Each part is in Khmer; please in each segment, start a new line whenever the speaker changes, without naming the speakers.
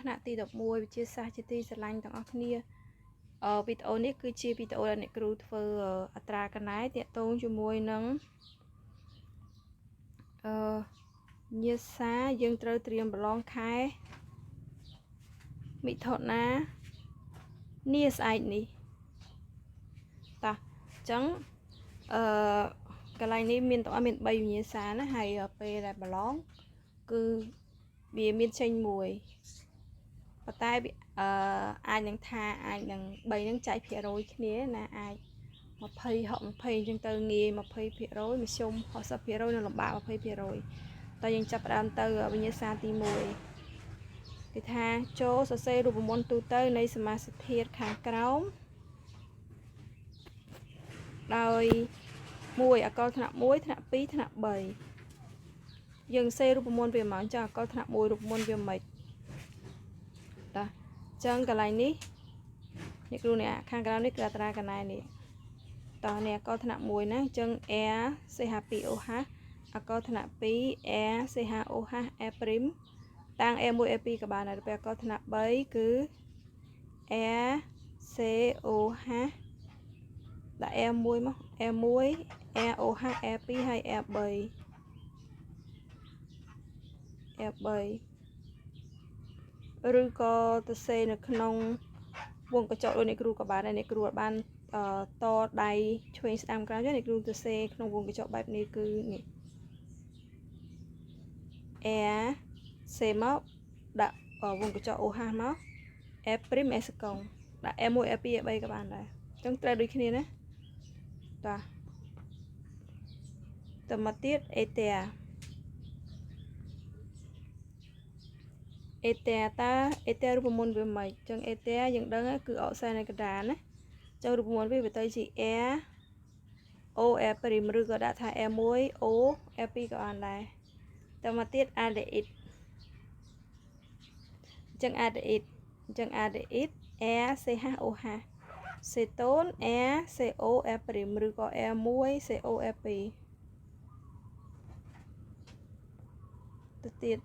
ថ្នាក់ទី11វិទ្យាសាស្ត្រជាទីស្រឡាញ់ទាំងអស់គ្នាវីដេអូនេះគឺជាវីដេអូដែលអ្នកគ្រូធ្វើអត្រាកណែតាក់ទងជាមួយនឹងញាសាយើងត្រូវត្រៀមប្រឡងខែមិថុនានាស្អែកនេះតោះអញ្ចឹងកន្លែងនេះមានទាំងអស់មាន3វិញ្ញាសាណាហើយពេលដែលប្រឡងគឺវាមានចេញមួយប៉ុន្តែអាចនឹងថាអាចនឹង3នឹងចែកភាគរយគ្នាណាអាច20 60 20អញ្ចឹងទៅងាយ 20% មធ្យម 60% និងលំបាក 20%តើយើងចាប់ផ្ដើមទៅវិញ្ញាសាទី1គេថាចូលសរសេររូបមន្តទូទៅនៃសមាសធាតុខាងក្រោមដោយ1អកលថ្នាក់1ថ្នាក់2ថ្នាក់3យើងសេរូបមន្តវាមកអញ្ចឹងអកលថ្នាក់1រូបមន្តវាមិនតោះអញ្ចឹងកន្លែងនេះអ្នកគ្រូនេះខាងក្រោមនេះគឺអត្រាកណែនេះតោះនេះអកលថ្នាក់1ណាអញ្ចឹង R CH2OH អកលថ្នាក់2 R CHOH R' តាំង R1 R2 ក៏បានដែរពេលអកលថ្នាក់3គឺ R COH ដាក់ R1 មក R1 ROH R2 ហើយ R3 ឬក៏ទៅសេនៅក្នុងវងកញ្ចក់ដូចអ្នកគ្រូក៏បានដែរអ្នកគ្រូបានតដៃឆ្វេងស្ដាំក្រោយអ្នកគ្រូទៅសេក្នុងវងកញ្ចក់បែបនេះគឺនេះ R សេមកដាក់វងកញ្ចក់ OH មក R' S កុងដាក់ R1 R2 R3 ក៏បានដែរអញ្ចឹងត្រូវដូចគ្នាណាតោះទៅមកទៀតអេតាតើអេតារូបមន្តវាមិនអញ្ចឹងអេតាយើងដឹងគឺអក្សរនៅកណ្ដាលណាអញ្ចឹងរូបមន្តវាទៅជា R O R' ឬក៏ដាក់ថា R1 O R2 ក៏បានដែរទៅមកទៀតអាដេអ៊ីតអញ្ចឹងអាដេអ៊ីតR CHOH សេតូន R CO R' ឬក៏ R1 CO R2 ទៅទៀត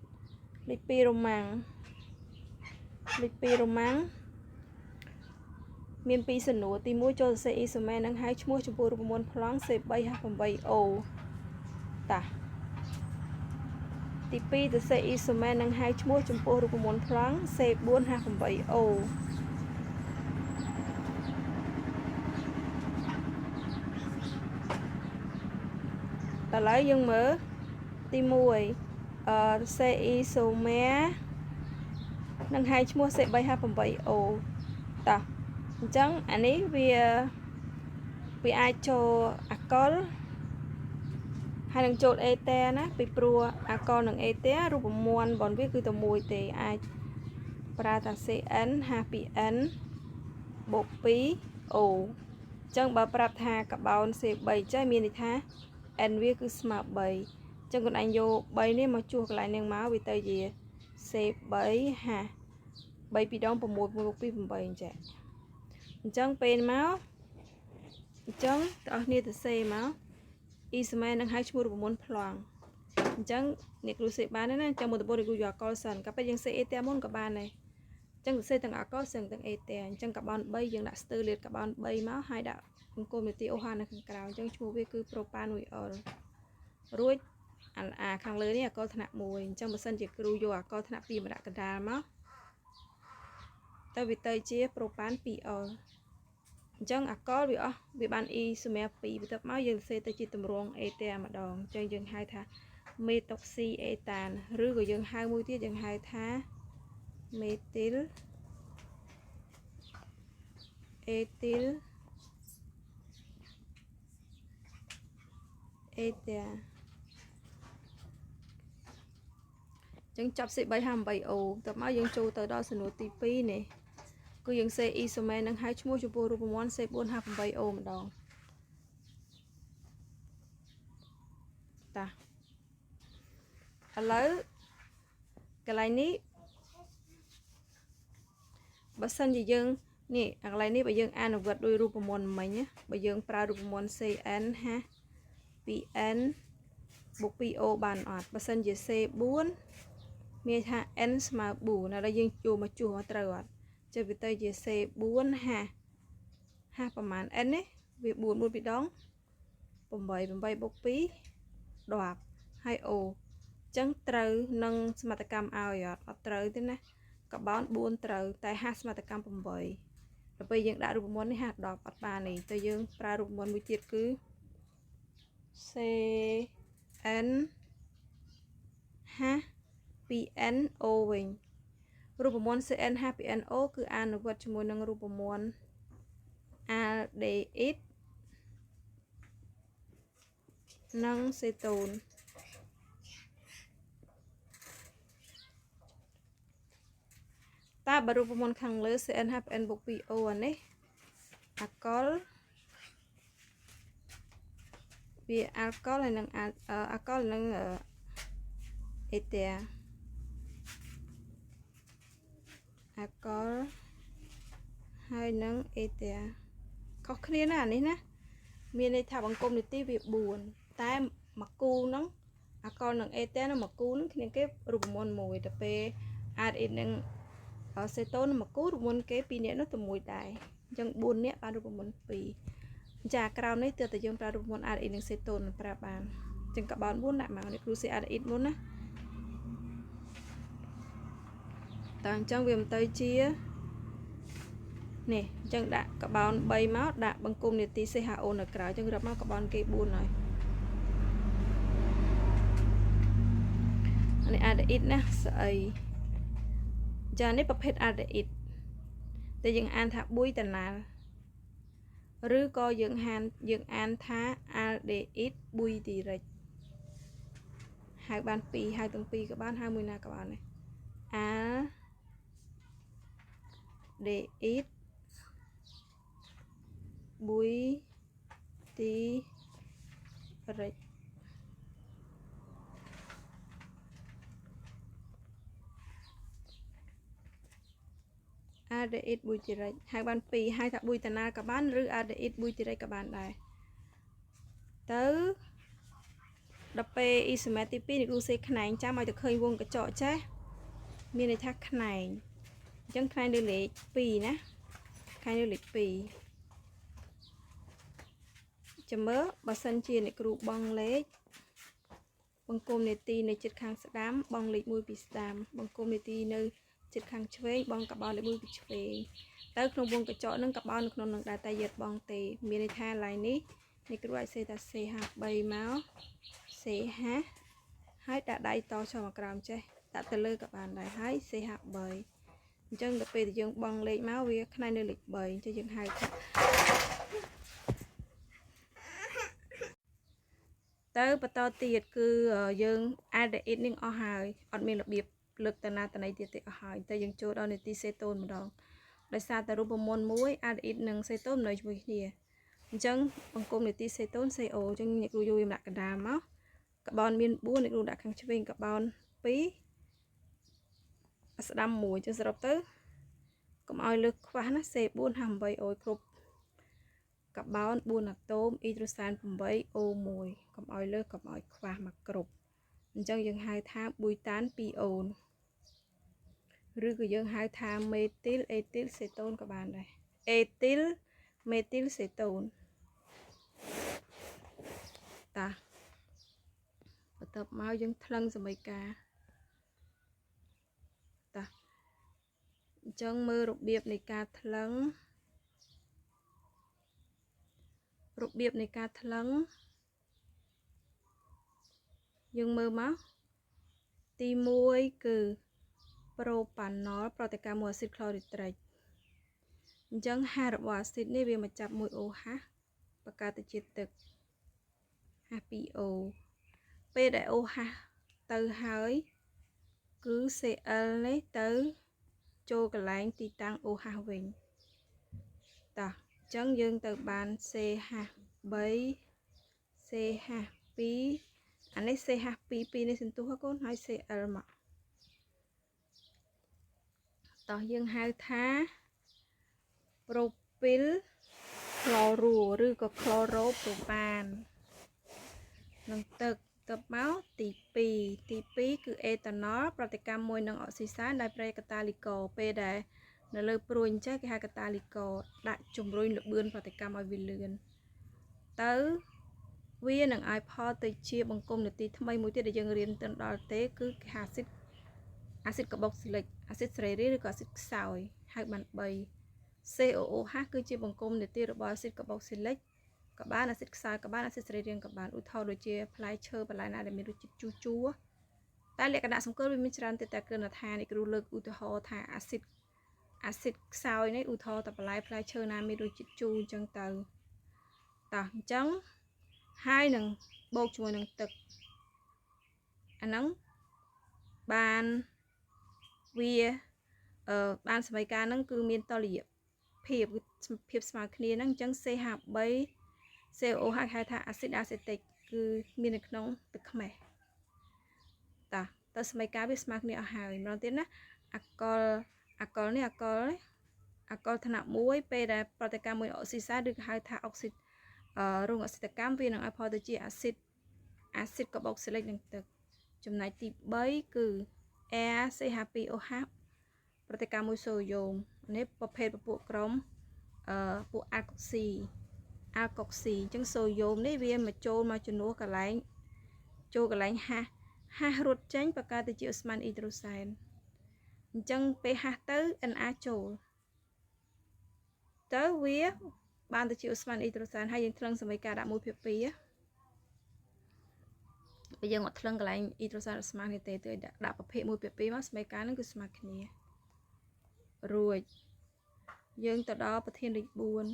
លេខ2រ៉ូម៉ាំងមាន2សំណួរទី1ចូលសរសេរអ៊ីសូមែននឹងហើយឈ្មោះចំពោះរូបមន្តប្លង់ C3H8O តាទី2សរសេរអ៊ីសូមែននឹងហើយឈ្មោះចំពោះរូបមន្តប្លង់ C4H8O ឥឡូវយើងមើលទី1សេអ៊ីសូមែនឹងហើយឈ្មោះ C3H8O តោះអញ្ចឹងអានេះវាអាចចូលអកលហើយនឹងចូលអេតាណាពីព្រោះអកលនិងអេតារូបមន្តរបស់វាគឺតែមួយទេអាចប្រើថា CN ហាពី N បូក 2 O អញ្ចឹងបើប្រាប់ថាកបោន C3 ចេះមានន័យថា N វាគឺស្មើ3អញ្ចឹងខ្លួនឯងយក3នេះមកជួសកន្លែងនេះមកវាទៅជា C3 ហា3 2 ដង 6 6 2 8អញ្ចឹងអញ្ចឹងពេលមកអញ្ចឹងបងប្អូនទៅសេមកអ៊ីសូមែននឹងឲ្យឈ្មោះរូបមន្តប្លង់អញ្ចឹងអ្នកគ្រូសេបានណាអញ្ចឹងមុនដំបូងអ្នកគ្រូយកអកលសិនកាលពេលយើងសេអេតាមុនក៏បានដែរអញ្ចឹងសេទាំងអកលសិនទាំងអេតាអញ្ចឹងកាបូន3យើងដាក់ស្ទើរលាតកាបូន3មកហើយដាក់អង្គមនីតិ OH នៅខាងក្រៅអញ្ចឹងឈ្មោះវាគឺប្រូប៉ាន 1L រួចអាខាងលើនេះអកលថ្នាក់1អញ្ចឹងបើសិនជាគ្រូយកអកលថ្នាក់2មកដាក់កណ្ដាលមកទៅវាទៅជាប្រូប៉ាន 2L អញ្ចឹងអកលវាអស់វាបានអ៊ីសូមែ2បន្ទាប់មកយើងសេទៅជាទម្រង់អេតាម្ដងអញ្ចឹងយើងហៅថាមេតុកស៊ីអេតានឬក៏យើងហៅមួយទៀតយើងហៅថាមេទីលអេទីលអេតាអញ្ចឹងចាប់ C3H8O តើមកយើងចូលទៅដល់សំណួរទី2នេះគឺយើងសេអ៊ីសូមែននឹងឲ្យឈ្មោះចំពោះរូបមន្ត C4H8O ម្ដងតាឥឡូវកន្លែងនេះបើសិនជាយើងនេះកន្លែងនេះបើយើងអនុវត្តដោយរូបមន្តមិញបើយើងប្រើរូបមន្ត CN ហា 2N បូក 2O បានអត់បើសិនជា C4 មានថា n ស្មើ4ដល់យើងចូលមកជួសមកត្រូវអត់ចុះវាទៅជា c4 ហាប្រមាណ n នេះវា4ពីដង8បូក2 10ហើយ o ចឹងត្រូវនឹងសមត្ថកម្មឲ្យអត់ត្រូវទេណាកាបូន4ត្រូវតែហាសមត្ថកម្ម8ដល់ពេលយើងដាក់រូបមន្តនេះហា10អត់បានទេទៅយើងប្រើរូបមន្តមួយទៀតគឺ cn ហាពី no វិញរូបមន្ត cn ហាពី no គឺអនុវត្តជាមួយនឹងរូបមន្ត aldehyde និងសេតូនតើបើរូបមន្តខាងលើ CN ហាប់ N បូក 2O អានេះអាកុលវាអាល់កុលហើយនឹងអាកុលនឹងអេតាអាកុលហើយនឹងអេតាខុសគ្នាណាអានេះណាមានន័យថាបង្គំនីតិវា4តែមួយគូហ្នឹងអាកុលនឹងអេតានឹងមួយគូហ្នឹងគ្នាគេរូបមន្តមួយទៅពេលអាតអ៊ីតនឹងសេតូនមួយគូរូបមន្តគេ2នាក់នោះទៅមួយដែរអញ្ចឹង4នាក់បានរូបមន្ត2ចាក្រោមនេះទើបតែយើងប្រើរូបមន្តអាតអ៊ីតនឹងសេតូនប្រើបានអញ្ចឹងកាបូន4ដាក់មកនេះគ្រូសេអាតអ៊ីតមុនណាតើអញ្ចឹងវាមិនទៅជានេះអញ្ចឹងដាក់កាបូន3មកដាក់បង្គំនីតិ CHO នៅក្រៅអញ្ចឹងរាប់មកកាបូនគេ4ហើយនេះអាតអ៊ីតណាស្អីចានេះប្រភេទអាតអ៊ីតតែយើងអានថាបុយតាណាល់ឬក៏យើងអានថាអាល់ដេអ៊ីតបុយទីរិចហៅបាន2ហៅទាំងពីរក៏បានហៅមួយណាក៏បានដែរអាល់ដេអ៊ីតបុយទីរិចអាដេអ៊ីតបុយទីរិចហៅបាន2ហៅថាបុយតាណាល់ក៏បានឬអាដេអ៊ីតបុយទីរិចក៏បានដែរទៅដល់ពេលអ៊ីសូម៉ែទី2នេះគ្រូសេខ្នែងចាំឲ្យតែឃើញវងកញ្ចក់ចេះមានន័យថាខ្នែងអញ្ចឹងខ្នែងលើលេខ2ណាខ្នែងលើលេខ2ចាំមើលបើសិនជាអ្នកគ្រូបងលេខបង្គំនីតិនៅជិតខាងស្ដាំបងលេខ1ពីស្ដាំបង្គំនីតិនៅជិតខាងឆ្វេងបងកបោលេខ1ពីឆ្វេងទៅក្នុងវងកញ្ចក់នឹងកបោនៅក្នុងនឹងដែរតែយត់បងទេមានន័យថាឡើយនេះអ្នកគ្រូអាចសេថា CH 3មក CH ហើយដាក់ដៃតចូលមកក្រោមចេះដាក់ទៅលើក៏បានដែរហើយ CH 3អញ្ចឹងដល់ពេលយើងបងលេខមកវាខ្នែងនៅលេខ3អញ្ចឹងយើងហៅថាទៅបន្តទៀតគឺយើងអាល់ដេអ៊ីតនឹងអស់ហើយអត់មានរបៀបលើកតាណាតណៃទៀតទេអស់ហើយតែយើងចូលដល់នីតិសេតូនម្ដងដោយសារតែរូបមន្តមួយអាល់ដេអ៊ីតនិងសេតូននៅជាមួយគ្នាអញ្ចឹងបង្គំនីតិសេតូន CO អញ្ចឹងអ្នកគ្រូយកវាដាក់កណ្ដាលមកកបោនមាន4អ្នកគ្រូដាក់ខាងឆ្វេងកបោន2ស្ដាំ1ចុះសរុបទៅកុំឲ្យលើសខ្វះណា C4 ហា8អូយគ្រប់កបោន4អាតូមអ៊ីដ្រូសែន8អូ1កុំឲ្យលើសកុំឲ្យខ្វះមកគ្រប់អញ្ចឹងយើងហៅថាបុយតាន2អូនឬក៏យើងហៅថាមេទីលអេទីលសេតូនក៏បានដែរអេទីលមេទីលសេតូនតាបន្ទាប់មកយើងថ្លឹងសមីការតាអញ្ចឹងមើលរបៀបនៃការថ្លឹងយើងមើលមកទី1គឺប្រូប៉ាណុលប្រតិកម្មមួយអាស៊ីតក្លូរីត្រិកអញ្ចឹងហារបស់អាស៊ីតនេះវាមកចាប់ 1OH បង្កើតទៅជាទឹក H2O ពេលដែល OH ទៅហើយគឺ Cl នេះទៅចូលកន្លែងទីតាំង OH វិញតោះអញ្ចឹងយើងទៅបាន CH3 CH2 អានេះ CH2 2នេះសន្ទុះកូនហើយ Cl មកតោះយើងហៅថាប្រូពីលក្លូរូឬក៏ក្លូរ៉ូប្រូប៉ាននឹងទឹក តបមកទី2គឺអេតាណុលប្រតិកម្មមួយនឹងអុកស៊ីសែនដែលប្រេកាតាលីកូពេលដែលនៅលើព្រួយអញ្ចឹងគេហៅកាតាលីកូដាក់ជំរុញល្បឿនប្រតិកម្មឲ្យវាលឿនទៅវានឹងឲ្យផលទៅជាបង្គំនទីថ្មីមួយទៀតដែលយើងរៀនទៅដល់ទេគឺគេហៅអាស៊ីតកាបូកស៊ីលិកអាស៊ីតសេរីរីឬក៏អាស៊ីតខ្សោយហៅបាន3 COOH គឺជាបង្គំនទីរបស់អាស៊ីតកាបូកស៊ីលិកក៏បានអាស៊ីតខ្សោយក៏បានអាស៊ីតសេរីរាង្គក៏បានឧទាហរណ៍ដូចជាផ្លែឈើបន្លែណាដែលមានរសជាតិជូរតែលក្ខណៈសម្គាល់វាមានច្រើនតែគ្រាន់តែថានេះគ្រូលើកឧទាហរណ៍ថាអាស៊ីតខ្សោយនេះឧទាហរណ៍តែបន្លែផ្លែឈើណាមានរសជាតិជូរអញ្ចឹងទៅតោះអញ្ចឹងហើយនឹងបូកជាមួយនឹងទឹកអាហ្នឹងបានវាបានសមីការហ្នឹងគឺមានតលយៈភាពស្មើគ្នាហ្នឹងអញ្ចឹង CH3 COOH ហៅថាអាស៊ីតអាសេតិកគឺមាននៅក្នុងទឹកខ្មេះតើសមីការវាស្មើគ្នាអស់ហើយម្ដងទៀតណាអាកុលនេះថ្នាក់1ពេលដែលប្រតិកម្មមួយអុកស៊ីសែនឬក៏ហៅថាអុកស៊ីតរោងអសិតកម្មវានឹងឲ្យផលទៅជាអាស៊ីតកាបូកស៊ីលិកនឹងទឹកចំណែកទី3គឺ ACH2OH ប្រតិកម្មមួយសូដ្យូមនេះប្រភេទពពួកក្រុមពួកអាល់កុកស៊ីអញ្ចឹងសូដ្យូមនេះវាមកចូលមកជំនួសកន្លែងហាសរត់ចេញបង្កើតទៅជាអូស្មန်អ៊ីដ្រូសែនអញ្ចឹងពេលហាសទៅ Na ចូលទៅវាបានទៅជាអូស្មန်អ៊ីដ្រូសែនហើយយើងថ្លឹងសមីការដាក់1/2ពេលយើងមកថ្លឹងកន្លែងអ៊ីដ្រូសែនស្មើគ្នាទេទៅដាក់ប្រភេទ1/2មកសមីការនឹងគឺស្មើគ្នារួចយើងទៅដល់ប្រធានលេខ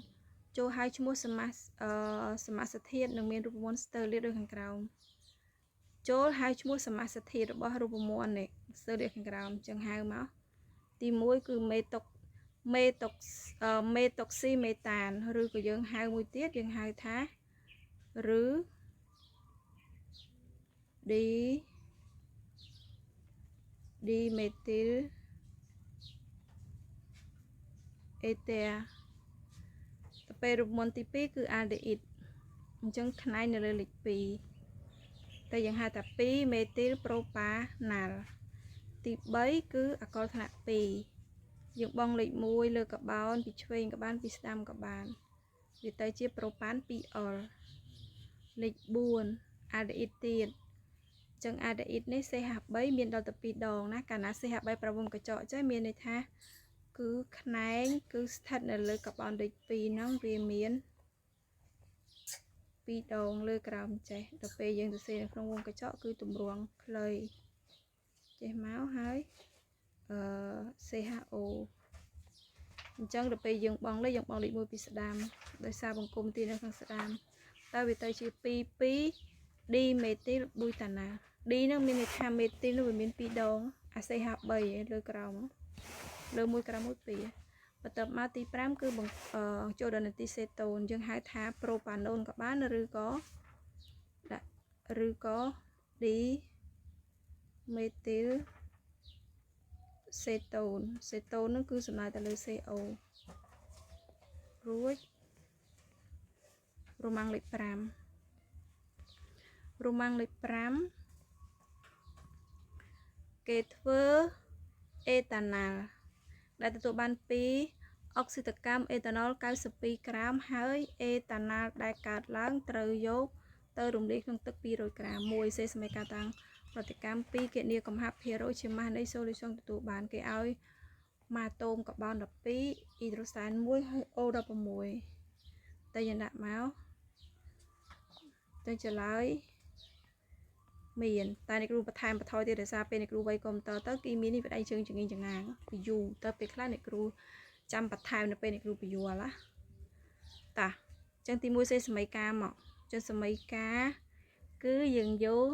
4ចូលហៅឈ្មោះសមាសធាតុនឹងមានរូបមន្តស្ទើរលាតដូចខាងក្រោមចូលហៅឈ្មោះសមាសធាតុរបស់រូបមន្តនេះស្ទើរលាតខាងក្រោមអញ្ចឹងហៅមកទី1គឺមេតុកស៊ីមេតានឬក៏យើងហៅមួយទៀតយើងហៅថាឬឌីមេទីលអេទែទៅពេលរូបមន្តទី2គឺអាល់ដេអ៊ីតអញ្ចឹងផ្នែកនៅលើលេខ2តែយើងហៅថា2មេទីលប្រូប៉ាណាល់ទី3គឺអាកុលថ្នាក់2យើងបងលេខ1លើកបោនពីឆ្វេងក៏បានពីស្ដាំក៏បានវាទៅជាប្រូប៉ាន 2 អុលលេខ4អាល់ដេអ៊ីតទៀតអញ្ចឹងអាល់ដេអ៊ីតនេះ CH3 មានដល់ទៅ2ដងណាកាលណា CH3 ប្រវងកញ្ចក់ចេះមានន័យថាគឺខ្នែងគឺស្ថិតនៅលើកាបូនលេខ2ហ្នឹងវាមាន2ដងលើក្រោមចេះដល់ពេលយើងសរសេរនៅក្នុងវងកញ្ចក់គឺទម្រង់ខ្លីចេះមកហើយCHO អញ្ចឹងដល់ពេលយើងបងលេខ1ពីស្ដាំដោយសារបង្គំទីនៅខាងស្ដាំតើវាទៅជា2 ឌីមេទីលប៊ុយតាណា D នឹងមានន័យថាមេទីលនោះវាមាន2ដងអា CH3 លើក្រោមលើមួយក្រោមមួយ2បន្ទាប់មកទី5គឺចូលដល់នទីសេតូនយើងហៅថាប្រូប៉ាណូនក៏បានឬក៏ឌីមេទីលសេតូននឹងគឺសំដៅទៅលើ CO រួចរ៉ូម៉ាំងលេខ5គេធ្វើអេតាណាល់ដែលទទួលបានពីអុកស៊ីតកម្មអេតាណុល92ក្រាមហើយអេតាណាល់ដែលកើតឡើងត្រូវយកទៅរំលាយក្នុងទឹក200ក្រាម1សេសមីការតាំងប្រតិកម្ម2គណនាកំហាប់ភាគរយជាម៉ាស់នៃសូលីស្យងទទួលបានគេឲ្យម៉ាតូមកាបូន12អ៊ីដ្រូសែន1ហើយ O16 តែយើងដាក់មកទៅចម្លើយមានតែអ្នកគ្រូបន្ថែមបន្ថយទៀតដោយសារពេលអ្នកគ្រូវៃកុំព្យូទ័រទៅគីមីនេះវាដៃជើងចង្អាងពីយូរទៅពេលខ្លះអ្នកគ្រូចាំបន្ថែមនៅពេលអ្នកគ្រូពយល់ណាតាអញ្ចឹងទី1សេសមីការមកចុះសមីការគឺយើងយក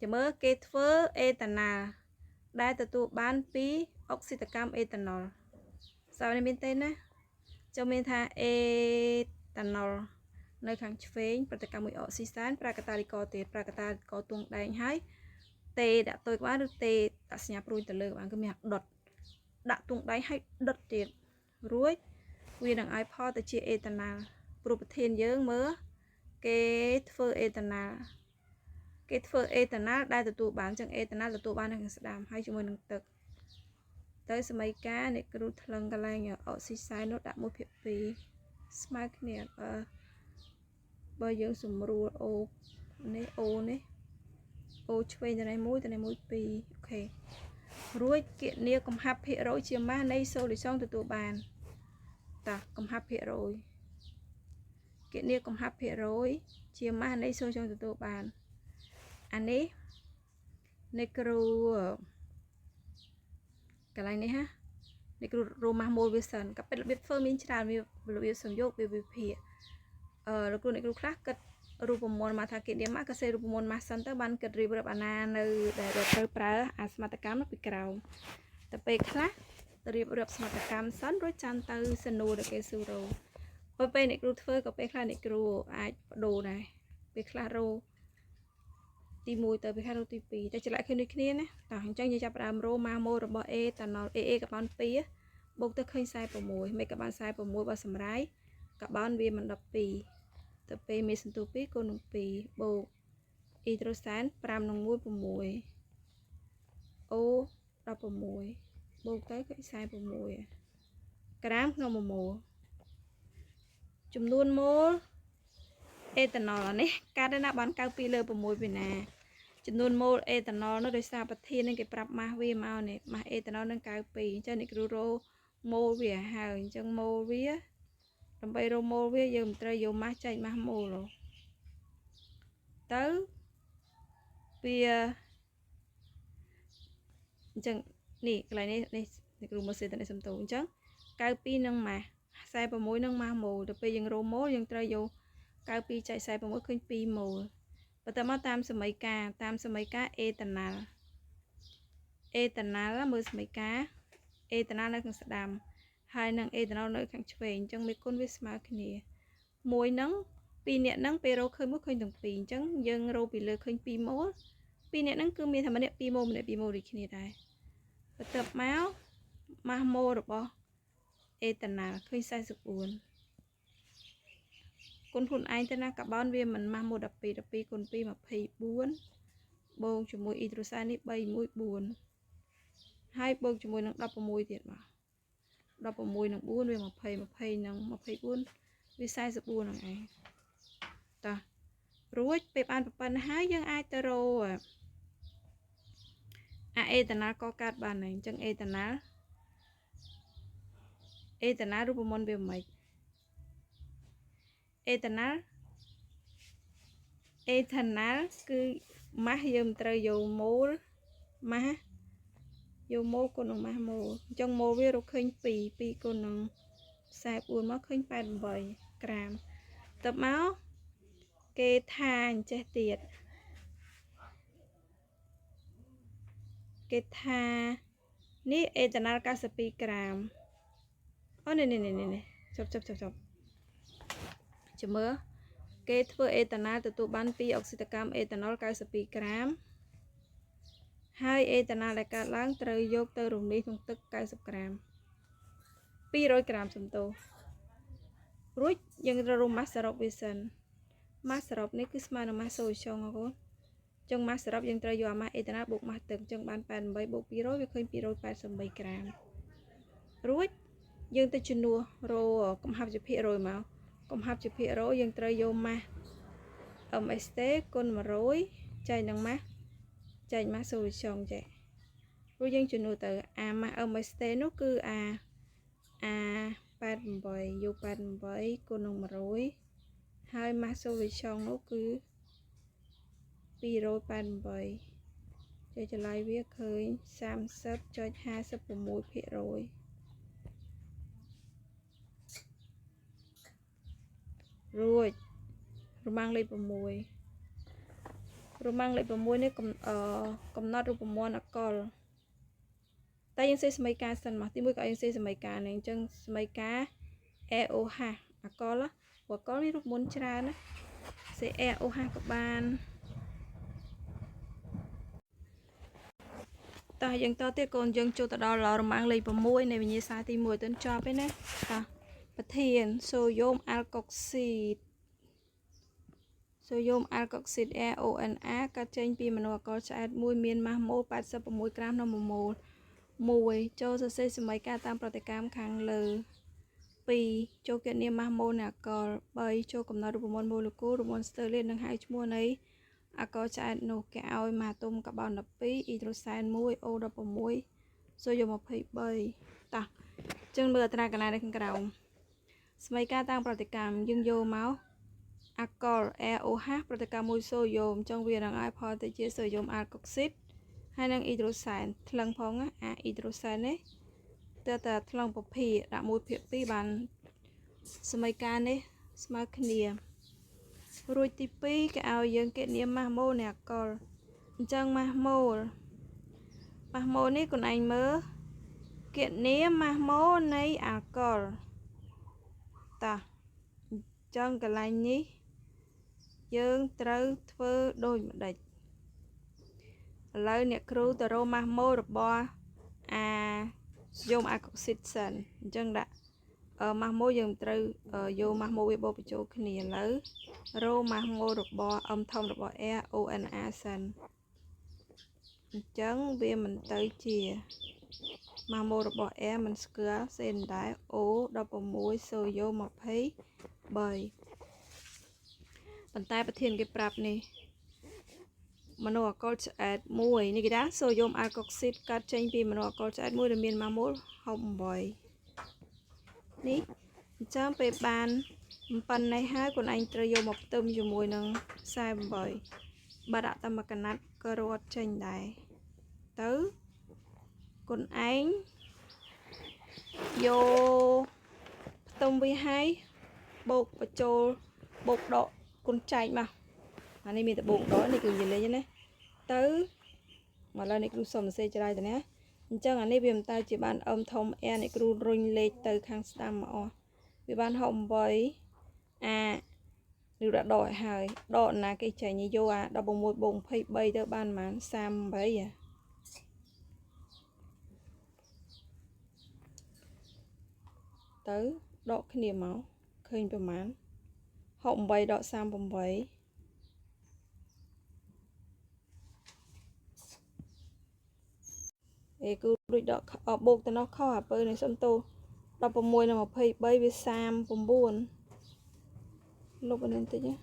ចាំមើលគេធ្វើអេតាណាល់ដែលទទួលបានពីអុកស៊ីតកម្មអេតាណុលសាវនេះមានទេណាចូលមានថាអេតាណុលនៅខាងឆ្វេងប្រតិកម្មមួយអុកស៊ីសែនប្រាកតាលីកទៀតប្រាកតាលីកទងដែងហើយទេដាក់ទុយក្បាលឬទេដាក់សញ្ញាព្រួយទៅលើក្បាលគឺមានដុតដាក់ទងដែងហើយដុតទៀតរួចវានឹងឲ្យផលទៅជាអេតាណាល់ព្រោះប្រធានយើងមើល គេធ្វើអេតាណាល់គេធ្វើអេតាណាល់ដែលទទួលបានចឹងអេតាណាល់ទទួលបាននៅខាងស្ដាំហើយជាមួយនឹងទឹកទៅសមីការអ្នកគ្រូថ្លឹងកន្លែងអុកស៊ីសែននោះដាក់ 1/2 ស្មើគ្នាបើយើងសម្រួលអូនេះអូឆ្វេងទៅនេះ1ទៅនេះ1 2អូខេរួចគណនាកំហាប់ភាគរយជាម៉ាស់នៃសូលីសងទទួលបានតាកំហាប់ភាគរយគណនាកំហាប់ភាគរយជាម៉ាស់នៃសូលីសងទទួលបានអានេះនៃគ្រូកន្លែងនេះហានៃគ្រូរម៉ាស់ម៉ូលវាសិនក៏ពេលរបៀបធ្វើមានច្រើនវារបៀបសំយោគវាវិភាគលោកគ្រូអ្នកគ្រូខ្លះគិតរូបមន្តមកថាគណនាម៉ាស់ក៏សេរូបមន្តម៉ាស់សិនទៅបានគិតរៀបរាប់អាណានៅដែលត្រូវប្រើអាសមត្ថកម្មពីក្រោមតែពេលខ្លះរៀបរាប់សមត្ថកម្មសិនរួចចាំទៅសនួរដែលគេសួររោពេលអ្នកគ្រូធ្វើក៏ពេលខ្លះអ្នកគ្រូអាចបដូរដែរពេលខ្លះរោទី1ទៅពេលខ្លះរោទី2តែចម្លាក់គ្នាដូចគ្នាណាតោះអញ្ចឹងយើងចាប់ផ្ដើមរោម៉ាម៉ូរបស់ A តាណុល AA កាបូន2បូកទៅឃើញ46មេកាបូន46បើសម្រាយកាបូនវាមិន12ទៅពេលមេសន្ទុះ2គុណនឹង2បូកអ៊ីដ្រូសែន5នឹង1 6អូ16បូកទៅឃើញ46ក្រាមក្នុង1ម៉ូលចំនួនម៉ូលអេតាណុលនេះកាត់ទៅណាបាន92លើ6ពីណាចំនួនម៉ូលអេតាណុលនោះដោយសារប្រធាននឹងគេប្រាប់ម៉ាស់វាមកនេះម៉ាស់អេតាណុលនឹង92អញ្ចឹងអ្នកគ្រូរោម៉ូលវាហើយអញ្ចឹងម៉ូលវាដើម្បីរោម៉ូលវាយើងមិនត្រូវយកម៉ាស់ចែកម៉ាស់ម៉ូលទៅវាអញ្ចឹងនេះកន្លែងនេះអ្នកគ្រូមើលសេតនេះសំទោអញ្ចឹង92នឹងម៉ាស់46នឹងម៉ាស់ម៉ូលទៅពេលយើងរោម៉ូលយើងត្រូវយក92ចែក46ឃើញ2ម៉ូលបន្តមកតាមសមីការអេតាណាល់មើលសមីការអេតាណាល់នៅខាងស្ដាំហើយនឹងអេតាណុលនៅខាងឆ្វេងអញ្ចឹងមេគុណវាស្មើគ្នាមួយនឹង2នាក់ហ្នឹងពេលរោឃើញមួយឃើញទាំងពីរអញ្ចឹងយើងរោពីលើឃើញ2ម៉ូល2នាក់ហ្នឹងគឺមានតែម្នាក់2ម៉ូលម្នាក់2ម៉ូលដូចគ្នាដែរបន្ទាប់មកម៉ាស់ម៉ូលរបស់អេតាណាល់ឃើញ44គុណខ្លួនឯងទៅណាកាបូនវាមិនម៉ាស់ម៉ូល12គុណ2 24បូកជាមួយអ៊ីដ្រូសែននេះ314ហើយបូកជាមួយនឹង16ទៀតបាទ16នឹង4វា20 20នឹង24វា44នឹងឯងតោះរួចពេលបានប៉ុណ្ណឹងហើយយើងអាចទៅរកអាអេតាណាល់កកាត់បានហើយអញ្ចឹងអេតាណាល់រូបមន្តវាមិនអេតាណាល់គឺម៉ាស់យើងត្រូវយកម៉ូលម៉ាស់យកម៉ូលគុណនឹងម៉ាស់ម៉ូលអញ្ចឹងម៉ូលវារកឃើញ2គុណនឹង44មកឃើញ88ក្រាមទៅមកគេថាអញ្ចេះទៀតគេថានេះអេតាណាល់92ក្រាមអូនេះចប់ចាំមើលគេធ្វើអេតាណាល់ទទួលបានពីអុកស៊ីតកម្មអេតាណុល92ក្រាមហើយអេតាណាល់ដែលកើតឡើងត្រូវយកទៅរំលាយក្នុងទឹក90ក្រាម200ក្រាមសំទោរួចយើងត្រូវរំម៉ាស់សរុបវាសិនម៉ាស់សរុបនេះគឺស្មើនឹងម៉ាស់សូលីសងបងប្អូនចឹងម៉ាស់សរុបយើងត្រូវយកអាម៉ាស់អេតាណាល់បូកម៉ាស់ទឹកចឹងបាន88បូក200វាឃើញ283ក្រាមរួចយើងទៅជំនួសរោកំហាប់ជាភាគរយមកកំហាប់ជាភាគរយយើងត្រូវយកម៉ាស់ MST គុណ100ចែកនឹងម៉ាស់សូលីសងចេះរួចយើងជំនួសទៅអាម៉ាស់ MST នោះគឺអា88យក88គុណនឹង100ហើយម៉ាស់សូលីសងនោះគឺ288ចេះចម្លើយវាឃើញ 30.56% រួចរមាំងលេខ6នេះកំណត់រូបមន្តអកលតែយើងសេសមីការសិនមកទី1ក៏យើងសេសមីការនេះអញ្ចឹងសមីការ EOH អកលព្រោះអកលមានរូបមន្តច្រើនណាសេ EOH ក៏បានតោះយើងតទៀតកូនយើងចូលទៅដល់រមាំងលេខ6នៃវិញ្ញាសាទី1ទៅចប់ឯណាតោះប្រធានសូយ៉ូមអាល់កុកស៊ីត សូដ្យូមអាល់កុកស៊ីត AONA កាត់ចេញពីមនោអាល់កុលឆ្អែតមួយមានម៉ាស់ម៉ូល86ក្រាមក្នុង1ម៉ូល1ចូលសរសេរសម័យកាលតាមប្រតិកម្មខាងលើ2ចូលគណនាម៉ាស់ម៉ូលនៃអាល់កុល3ចូលកំណត់រូបមន្តម៉ូលេគុលរូបមន្តស្ទើលាតនិងហៅឈ្មោះនៃអាល់កុលឆ្អែតនោះគេឲ្យម៉ាអាតូមកាបូន12អ៊ីដ្រូសែន1 O16 សូដ្យូម23តោះចឹងមើលអត្រាកណនានៅខាងក្រោមសម័យកាលតាមប្រតិកម្មយើងយកមកអាល់កុល AOH ប្រតិកម្មមួយសូដ្យូមចឹងវានឹងឲ្យផលទៅជាសូដ្យូមអាល់កុកស៊ីតហើយនឹងអ៊ីដ្រូសែនថ្លឹងផងណាអាអ៊ីដ្រូសែននេះតើតាថ្លឹងពភាដាក់1/2បានសម័យកាលនេះស្មើគ្នារួចទី2គេឲ្យយើងគណនាម៉ាស់ម៉ូលនៃអាល់កុលអញ្ចឹងម៉ាស់ម៉ូលនេះខ្លួនឯងមើលគណនាម៉ាស់ម៉ូលនៃអាល់កុលតោះអញ្ចឹងកន្លែងនេះយើងត្រូវធ្វើដូចម្ដេចឥឡូវអ្នកគ្រូទៅរកម៉ាស់ម៉ូលរបស់អាសូដ្យូមអាល់កុកស៊ីតសិនអញ្ចឹងដាក់ម៉ាស់ម៉ូលយើងត្រូវយកម៉ាស់ម៉ូលវាបូកបញ្ចូលគ្នាឥឡូវរកម៉ាស់ម៉ូលរបស់ធំរបស់ AONA សិនអញ្ចឹងវាមិនទៅជាម៉ាស់ម៉ូលរបស់ A មិនស្គាល់សេនដែរ O16 សូដ្យូម23ប៉ុន្តែប្រធានគេប្រាប់នេះមនោអាល់កុលឆ្អែត1នេះគេថាសូដ្យូមអាល់កុកស៊ីតកាត់ចេញពីមនោអាល់កុលឆ្អែត1ដែលមានម៉ាស់ម៉ូល68នេះអញ្ចឹងពេលបានប៉ុណ្ណេះហើយខ្លួនឯងត្រូវយកមកផ្ទឹមជាមួយនឹង48បើដាក់តាមកណាត់ក៏រត់ចេញដែរទៅខ្លួនឯងយកផ្ទឹមវាហើយបូកបញ្ចូលបូកដកគុណចែកមកអានេះមានតែបូកដកនេះគឺនិយាយលេងណាទៅមកឡើយនេះគ្រូសុំសរសេរច្រៃទៅណាអញ្ចឹងអានេះវាមិនតើជាបានធំ A នេះគ្រូរុញលេខទៅខាងស្ដាំមកអស់វាបាន68អាឬដាក់ដកឲ្យហើយដកណាគេចេញយកអា16បូក23ទៅបានប៉ុន្មាន38ទៅដកគ្នាមកឃើញប្រមាណ68ដក38គឺរួចដកបូកទៅនោះខុសអាពើនេះសុំទោស16និង23វា39លុបនេះបន្តិចណា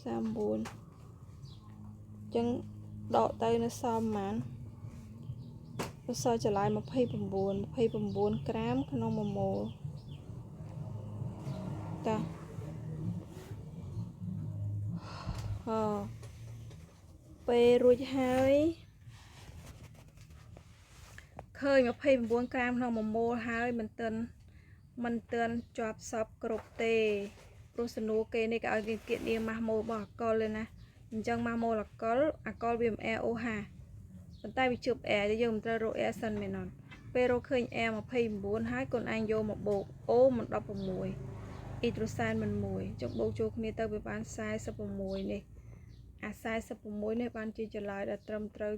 39អញ្ចឹងដកទៅនៅសល់ប៉ុន្មានសល់ចម្លើយ29ក្រាមក្នុង1ម៉ូលតោះពេលរួចហើយឃើញ29ក្រាមក្នុង1ម៉ូលហើយមិនទាន់ជាប់សពគ្រប់ទេព្រោះសំណួរគេនេះក៏ឲ្យគេគណនាម៉ាស់ម៉ូលរបស់អាល់កុលទេណាអញ្ចឹងម៉ាស់ម៉ូលអាល់កុលវាមិន AOH ប៉ុន្តែវាជឿប A យើងមិនត្រូវរក A សិនមែនអត់ពេលរកឃើញ A 29ហើយខ្លួនឯងយកមកបូក O មិន16អ៊ីដ្រូសែនមិន1ចុះបូកចូលគ្នាទៅវាបាន46នេះអា46នេះបានជាចម្លើយដែលត្រឹមត្រូវ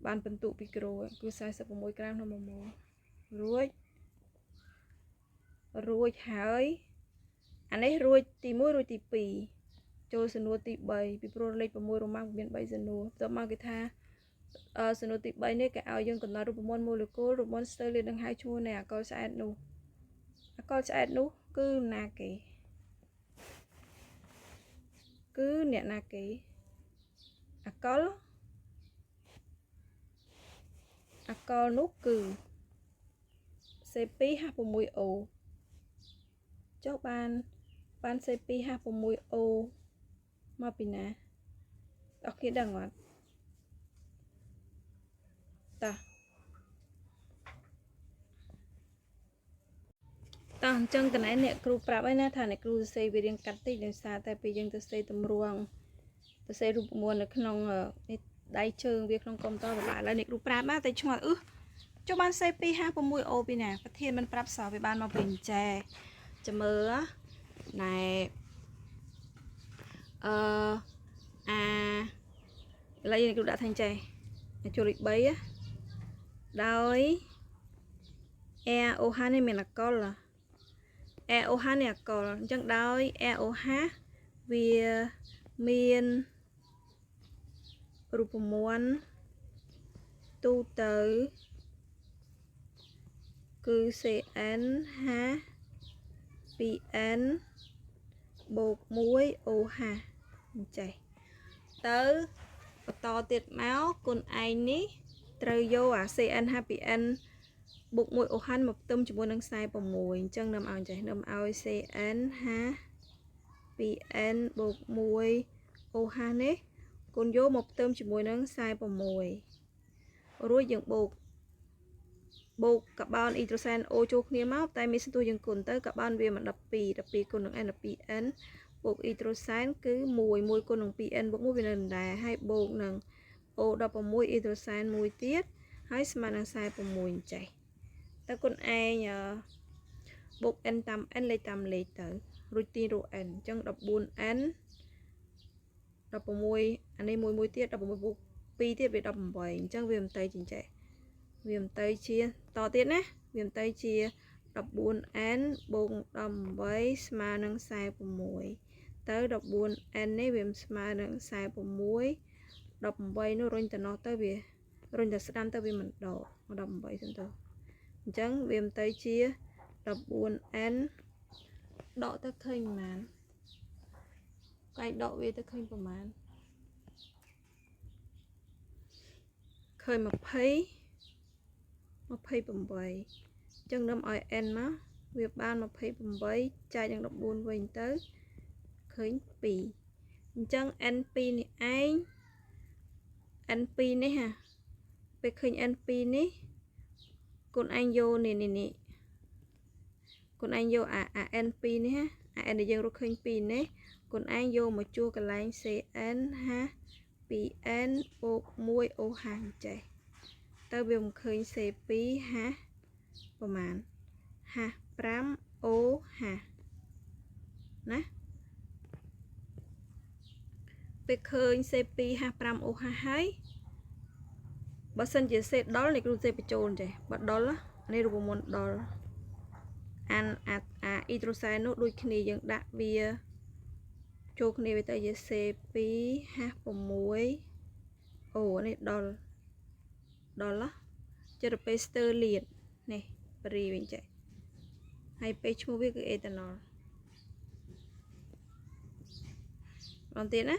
បានបន្ទុកពីគ្រូគឺ46ក្រាមក្នុង1ម៉ូលរួចហើយអានេះរួចទី1រួចទី2ចូលសំណួរទី3ពីព្រោះលេខ6រ៉ូម៉ាំងមាន3សំណួរបន្ទាប់មកគេថាសំណួរទី3នេះគេឲ្យយើងកំណត់រូបមន្តម៉ូលេគុលរូបមន្តស្ទើលាតនឹងហៅឈ្មោះនៃអាល់កុលឆ្អែតនោះអាល់កុលឆ្អែតនោះគឺណាគេគឺអ្នកណាគេអាល់កុលនោះគឺ C2H6O ចុះបាន C2H6O មកពីណាអរគេដឹងអត់តោះអញ្ចឹងតណែអ្នកគ្រូប្រាប់ហើយណាថាអ្នកគ្រូសរសេរវារៀងកាត់តិចដោយសារតែពេលយើងទៅសរសេរតម្រងសរសេររូបមន្តនៅក្នុងដៃជើងវាក្នុងកុំព្យូទ័រពិបាកឥឡូវអ្នកគ្រូប្រាប់ណាតែឆ្ងល់ចុះបាន C2H6O ពីណាប្រធានមិនប្រាប់សោះវាបានមកពីអញ្ចែចាំមើលណែឥឡូវយើងគ្រូដាក់ថាអញ្ចេះចូលលេខ3ដោយ AOH នេះមានអាល់កុលAOH នេះអាល់កុលអញ្ចឹងដោយ AOH វាមានរូបមន្តទូទៅគឺ CN ហា2N បូក1 OH អញ្ចេះទៅបន្តទៀតមកគុណឯងនេះត្រូវយកអា CN ហា 2N បូក1 OH មកផ្ទឹមជាមួយនឹង46អញ្ចឹងនាំឲ្យចេះនាំឲ្យ CN ហា 2N បូក1 OH នេះគុណយកមកផ្ទឹមជាមួយនឹង46រួចយើងបូកកាបូនអ៊ីដ្រូសែន O ចូលគ្នាមកតែមានសន្ទុះយើងគុណទៅកាបូនវាមក12គុណនឹង N 2N បូកអ៊ីដ្រូសែនគឺ1គុណនឹង 2N បូក1វានៅដែរហើយបូកនឹង O 16អ៊ីដ្រូសែន1ទៀតហើយស្មើនឹង46អញ្ចេះតើគុណឯងបូក N តាម N លេខតាមលេខទៅរួចទាញរក N អញ្ចឹង 14N 16អានេះមួយទៀត16បូក2ទៀតវា18អញ្ចឹងវាមិនទៅជាចេះវាមិនទៅជាតទៀតណាវាមិនទៅជា 14N បូក18ស្មើនឹង46ទៅ 14N នេះវាស្មើនឹង46 18នោះរុញទៅនោះទៅវារុញទៅស្ដាំទៅវាមិនដក18សិនទៅអញ្ចឹងវាមិនទៅជា 14N ដកទៅឃើញប៉ុន្មានកាយដកវាទៅឃើញប្រមាណឃើញ20 28អញ្ចឹងនាំឲ្យ n មកវាបាន28ចែកនឹង14វិញទៅឃើញ2អញ្ចឹង n2 នេះឯង n2 នេះហ่ะពេលឃើញ n2 នេះគុណឯងយកនេះគុណឯងយកអា n2 នេះហ่ะអា n ដែលយើងរកឃើញ2នេះគុណឯងយកមកជួសកន្លែង cn ហា 2n បូក1 OH ចេះទៅវាមិនឃើញ C2 ហាប្រមាណហា5 OH ណាពេលឃើញ C2 ហា5 OH ហើយបើសិនជា C ដុលនេះគ្រូ C បញ្ចូលចេះបើដុលនេះរូបមន្តដុលអាអ៊ីដ្រូសែននោះដូចគ្នាយើងដាក់វាចូលគ្នាវាទៅជា C2 ហា6 អូនេះដុលចិត្តទៅពេលស្ទើលៀតនេះបរីវិញចេះហើយពេលឈ្មោះវាគឺអេតាណុលបន្តទៀតណា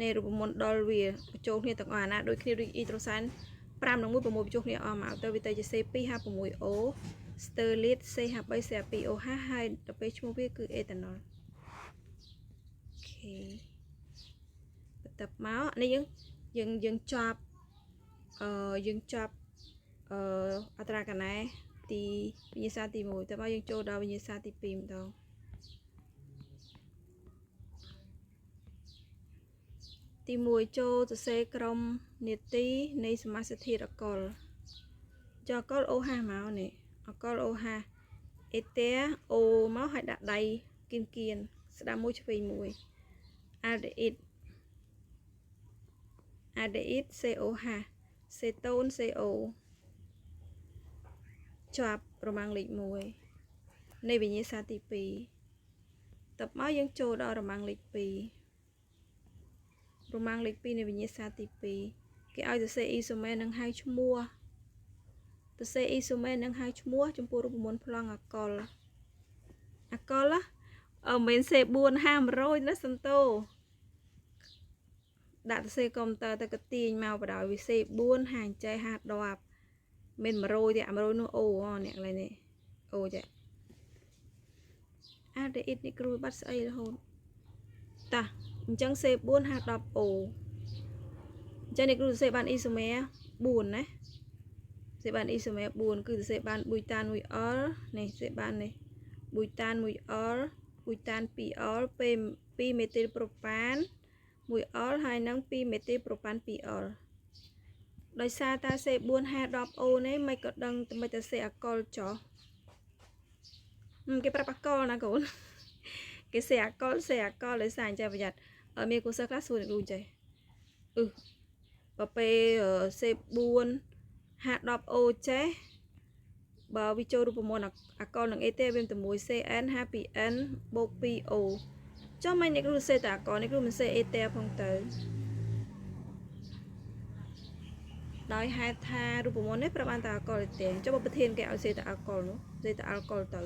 នេះរូបមន្តដុលវាបញ្ចូលគ្នាទាំងអស់អាណាដូចគ្នាដូចអ៊ីដ្រូសែន5និង1 6បញ្ចូលគ្នាអស់មកទៅវាទៅជា C2 ហា 6O ស្ទើលៀត C ហា 3 C ហា 2O ហើយទៅពេលឈ្មោះវាគឺអេតាណុលអូខេបន្តមកនេះយើងចាប់អត្រាកណែទីវិញ្ញាសាទី1តើមកយើងចូលដល់វិញ្ញាសាទី2ម្ដងទី1ចូលសរសេរក្រុមនាទីនៃសមាសធាតុអកុលចុះអកុល OH មកនេះអកុល OH អេតា O មកឲ្យដាក់ដៃគៀនស្ដាំមួយឆ្វេងមួយអាល់ដេអ៊ីត COH សេតូន CO ជាប់រមាំងលេខ1នៃវិញ្ញាសាទី2តបមកយើងចូលដល់រមាំងលេខ2រមាំងលេខ2នៃវិញ្ញាសាទី2គេឲ្យសរសេរអ៊ីសូមែននឹងហៅឈ្មោះសរសេរអ៊ីសូមែននឹងហៅឈ្មោះចំពោះរូបមន្តប្លង់អកុលមិន C4 500ណាសំតូដាក់សរសេរកុំព្យូទ័រទៅក៏ទាញមកបដ ឲ្យវា C4 ហាងចែ50មាន100ទេ100នោះអូអ្នកកន្លែងនេះអូចេះអាដេអ៊ីតនេះគ្រូបាត់ស្អីរហូតតាអញ្ចឹង C4 50 អូអញ្ចឹងនេះគ្រូសរសេរបានអ៊ីសូមែ4ណាសរសេរបានអ៊ីសូមែ4គឺសរសេរបានប៊ុយតាន 1 អលនេះសរសេរបាននេះប៊ុយតាន 1 អលប៊ុយតាន 2 អលពេល2មេទីលប្រូប៉ាន 1 អលហើយនឹង2មេទីលប្រូប៉ាន 2 អលដោយសារតា C4 50O នេះមិនក៏ដឹងតែមិនតែសេអកុលចោះគេប្រាប់អកុលណាកូនគេសេអកុលដោយសារអញ្ចឹងប្រយ័ត្នមានគូសិស្សខ្លះសួរគ្រូចេះបើពេល C4 50O ចេះបើវាចូលរូបមន្តអកុលនឹងអីទេវាតែមួយ CN 52N បូក 2O cho mình này cứ xe tạ có này cứ mình xe ete phong tới nói hai thaรูปมนต์នេះប្របានតាអកលទេចុះបើប្រធានគេឲ្យសេតាអកលនោះសេតាអកលទៅ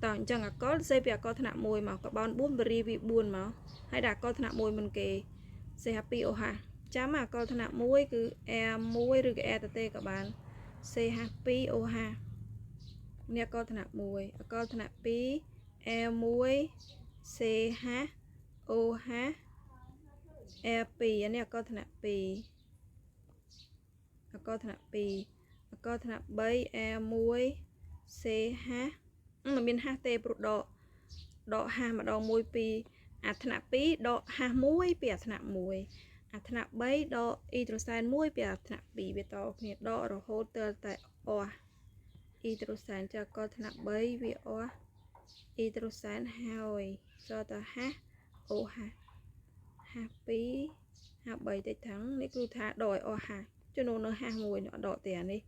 តអញ្ចឹងអកលសេពីអកលថ្នាក់1មកក៏បាន4បរិយា4មកហើយដាក់អកលថ្នាក់1មុនគេសេហា2អូហាចាំអកលថ្នាក់1គឺ R1 ឬក៏ R តទេក៏បានសេហា2អូហានេះអកលថ្នាក់1អកលថ្នាក់2 R1 សេហាអូហា R2 អានេះអកលថ្នាក់2អកលថ្នាក់2អកលថ្នាក់3 A1 CH មិនមានហាស់ទេព្រោះដកហាស់ម្ដង1 2អាថ្នាក់2ដកហាស់1ពីអាថ្នាក់1អាថ្នាក់3ដកអ៊ីដ្រូសែន1ពីអាថ្នាក់2វាតគ្នាដករហូតទៅតែអស់អ៊ីដ្រូសែនចាអកលថ្នាក់3វាអស់អ៊ីដ្រូសែនហើយសល់តែហាស់អូហាស់ហាស់2ហាស់3តិចថងនេះគឺថាដកឲ្យអស់ហាស់ចំនួននៅហាស់មួយដកតែនេះ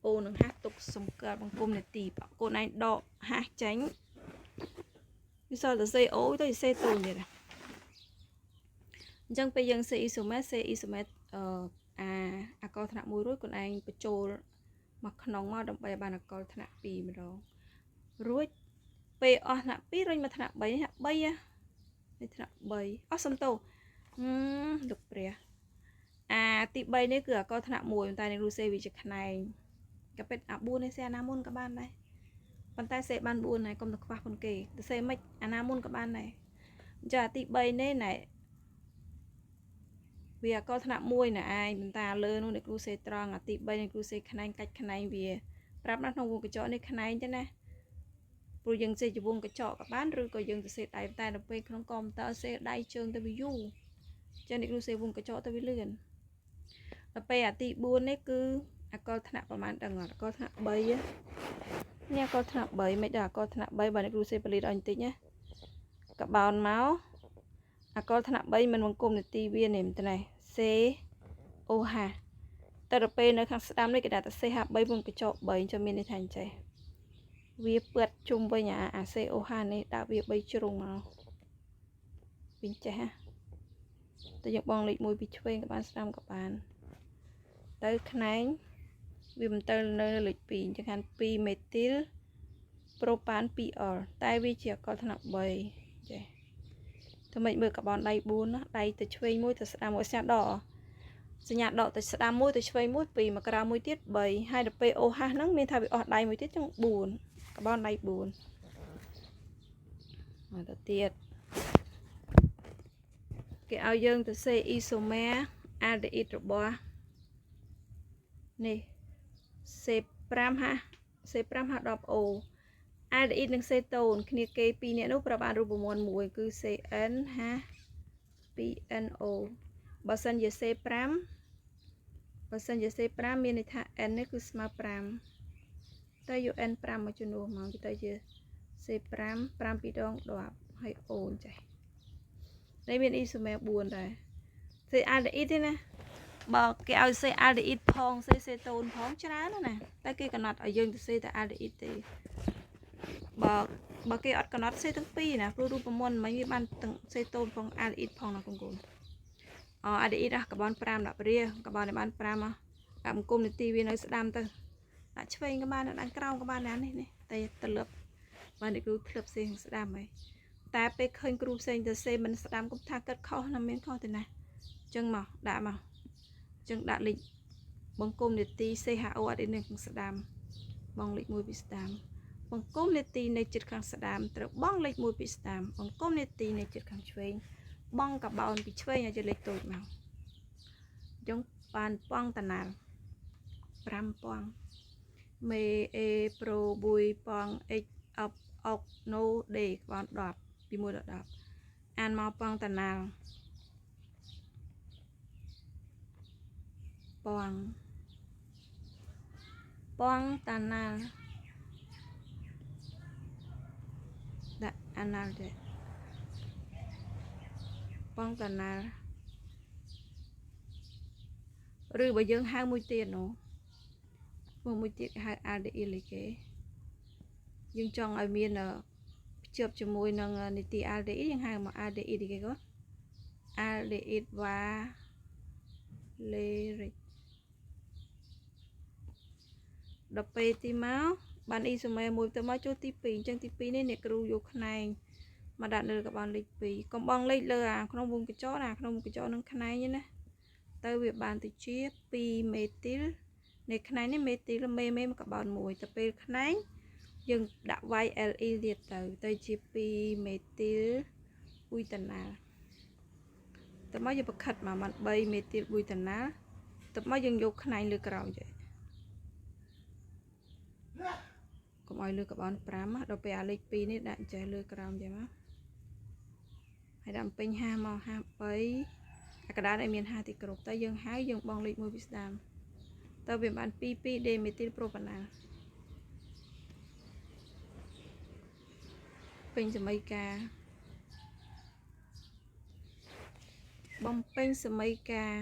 អូនឹងហាស់ទុកសម្គាល់បង្គំនាទីបងកូនឯងដកហាស់ចាញ់វាសល់តែសេអូទៅសេតូនទៀតអញ្ចឹងពេលយើងសេអ៊ីសូម៉េតអកលថ្នាក់1រួចកូនឯងបញ្ចូលមកក្នុងមកដើម្បីបានអកលថ្នាក់2ម្ដងរួចពេលអស់ថ្នាក់2រុញមកថ្នាក់3ថ្នាក់3នេះថ្នាក់3អស់សំតោលោកព្រះអាទី3នេះគឺអកលថ្នាក់1តែនឹងរូសេវាជាខ្នែងក៏ពេតអា4នេះសេអាណាមុនក៏បានដែរប៉ុន្តែសេបាន4ហើយកុំទៅខ្វះប៉ុនគេទៅសេមិនអាណាមុនក៏បានដែរអញ្ចឹងអាទី3នេះណែវាអកលថ្នាក់1ណែឯងប៉ុន្តែលើនោះអ្នកគ្រូសេត្រង់អាទី3អ្នកគ្រូសេខ្នែងកាច់ខ្នែងវាប្រាប់ណាក្នុងវងកញ្ចក់នេះខ្នែងទេណាព្រោះយើងសេជាវងកញ្ចក់ក៏បានឬក៏យើងទៅសេដៃតែដល់ពេលក្នុងកុំព្យូទ័រសេដៃជើងទៅវាយូរចឹងអ្នកគ្រូសេវងកញ្ចក់ទៅវាលឿនដល់ពេលអាទី4នេះគឺអកលថ្នាក់ប្រហែលដឹងអកលថ្នាក់3នេះអកលថ្នាក់3មិនដល់អកលថ្នាក់3បើអ្នកគ្រូសេបលីតឲ្យបន្តិចណាកបោនមកអកលថ្នាក់3មិនបង្គំនាទីវានេះទេណាសេអូហាតែដល់ពេលនៅខាងស្ដាំនេះគេដាក់តែសេហា3វងកញ្ចក់3ចាំមានន័យថាអញ្ចេះវាពឹតជុំវិញអាសេអូហានេះដាក់វា3ជ្រុងមកវិញចេះហ่ะតែយើងបងលេខ1ពីឆ្វេងក៏បានស្ដាំក៏បានទៅខ្នែងវាមិនទៅនៅលេខ2អញ្ចឹងខាង2មេទីលប្រូប៉ាន 2L តែវាជាអកលថ្នាក់3ចេះធ្វើម៉េចមើលកាបូនដៃ4ណាដៃទៅឆ្វេងមួយទៅស្ដាំមួយស្ញាដកសញ្ញាដកទៅស្ដាំមួយទៅឆ្វេងមួយ2មកក្រៅមួយទៀត3ហើយដល់ពេលអូហាស់ហ្នឹងមានថាវាអស់ដៃមួយទៀតចឹង4កាបូនដៃ4មកទៅទៀតគេឲ្យយើងទៅសេអ៊ីសូមែអាល់ដេអ៊ីតរបស់នេះសេ5ហាសេ5ហា10អូអាល់ដេអ៊ីតនិងសេតូនគ្នាគេ2នាក់នោះប្រាប់បានរូបមន្តមួយគឺ CN ហា 2NO បើសិនជា C5 មានន័យថា N នេះគឺស្មើ5តែយក N 5មកជំនួសមកវាទៅជា C5 5 2ដង10ហើយ O ចេះនេះមានអ៊ីសូមែ4ដែរសេអាល់ដេអ៊ីតទេណាបើគេឲ្យសេអាល់ដេអ៊ីតផងសេតូនផងច្រើនណាតែគេកំណត់ឲ្យយើងទៅសេតែអាល់ដេអ៊ីតទេបើគេអត់កំណត់សេទាំងពីរណាព្រោះរូបមន្តមិនវាបានទាំងសេតូនផងអាល់ដេអ៊ីតផងណាកូនអាល់ដេអ៊ីតកាបូន5ដាក់ព្រាកាបូននេះបាន5ដាក់បង្គំនាទីវានៅស្ដាំទៅដាក់ឆ្វេងក៏បានដាក់ក្រោមក៏បាននេះតែត្រឡប់បាននេះគឺធ្លាប់សេស្ដាំហើយតែពេលឃើញគ្រូផ្សេងទៅសេមិនស្ដាំគុំថាកើតខុសណាមានខុសទេណាអញ្ចឹងមកដាក់មកអញ្ចឹងដាក់លេខបង្គំនាទី CHO អត់នេះខាងស្ដាំបងលេខ1ពីស្ដាំបង្គំនាទីនៅជិតខាងស្ដាំត្រូវបងលេខ1ពីស្ដាំបង្គំនាទីនៅជិតខាងឆ្វេងបងកាបោនពីឆ្វេងឲ្យលេខតូចមកអញ្ចឹងបានប៉ងតាណាល់5ប៉ងមេអេប្រូបុយប៉ង x អបអុកណូដេក្បាន10ពី1ដល់10អានមកប៉ងតាណាល់ប៉ងតាណាល់ដាក់អាណាល់ទេប៉ងតាណាល់ឬបើយើងហៅមួយទៀតនោះមួយទៀតគេហៅ ALDE លេខគេយើងចង់ឲ្យមាន ភ្ជាប់ជាមួយនឹងនីតិ aldehyde យើងហៅមក aldehyde គេគាត់ aldehyde valeric ដល់ពេលទីមកបានអ៊ីសូមែមួយទៅមកចូលទី2អញ្ចឹងទី2នេះអ្នកគ្រូយកខ្នែងមកដាក់នៅកាបូនលេខ2កំបងលេខលើអាក្នុងវងកញ្ចក់ណាក្នុងវងកញ្ចក់នឹងខ្នែងណាទៅវាបានទៅជា2មេទីលនៃខ្នែងនេះមេទីលមេមកកាបូន1ទៅពេលខ្នែងយើងដាក់ YLE ទៀតទៅជា2មេទីលប៊ុយតាណាល់ទៅមកយើងបង្ខិតមកបាន3មេទីលប៊ុយតាណាល់ទៅមកយើងយកខ្នែងលើក្រោមចេះកុំឲ្យលើកាបូន5ដល់ពេលអាលេខ2នេះដាក់ចេះលើក្រោមចេះមកហើយដាក់ពេញ50មក53អាកដានឲ្យមាន50ទីគ្រប់ទៅយើងហៅយើងបងលេខ1ពីស្ដាំទៅវាបាន22 ដេមេទីលប្រូប៉ាណាល់ពេញសមីការបំពេញសមីការ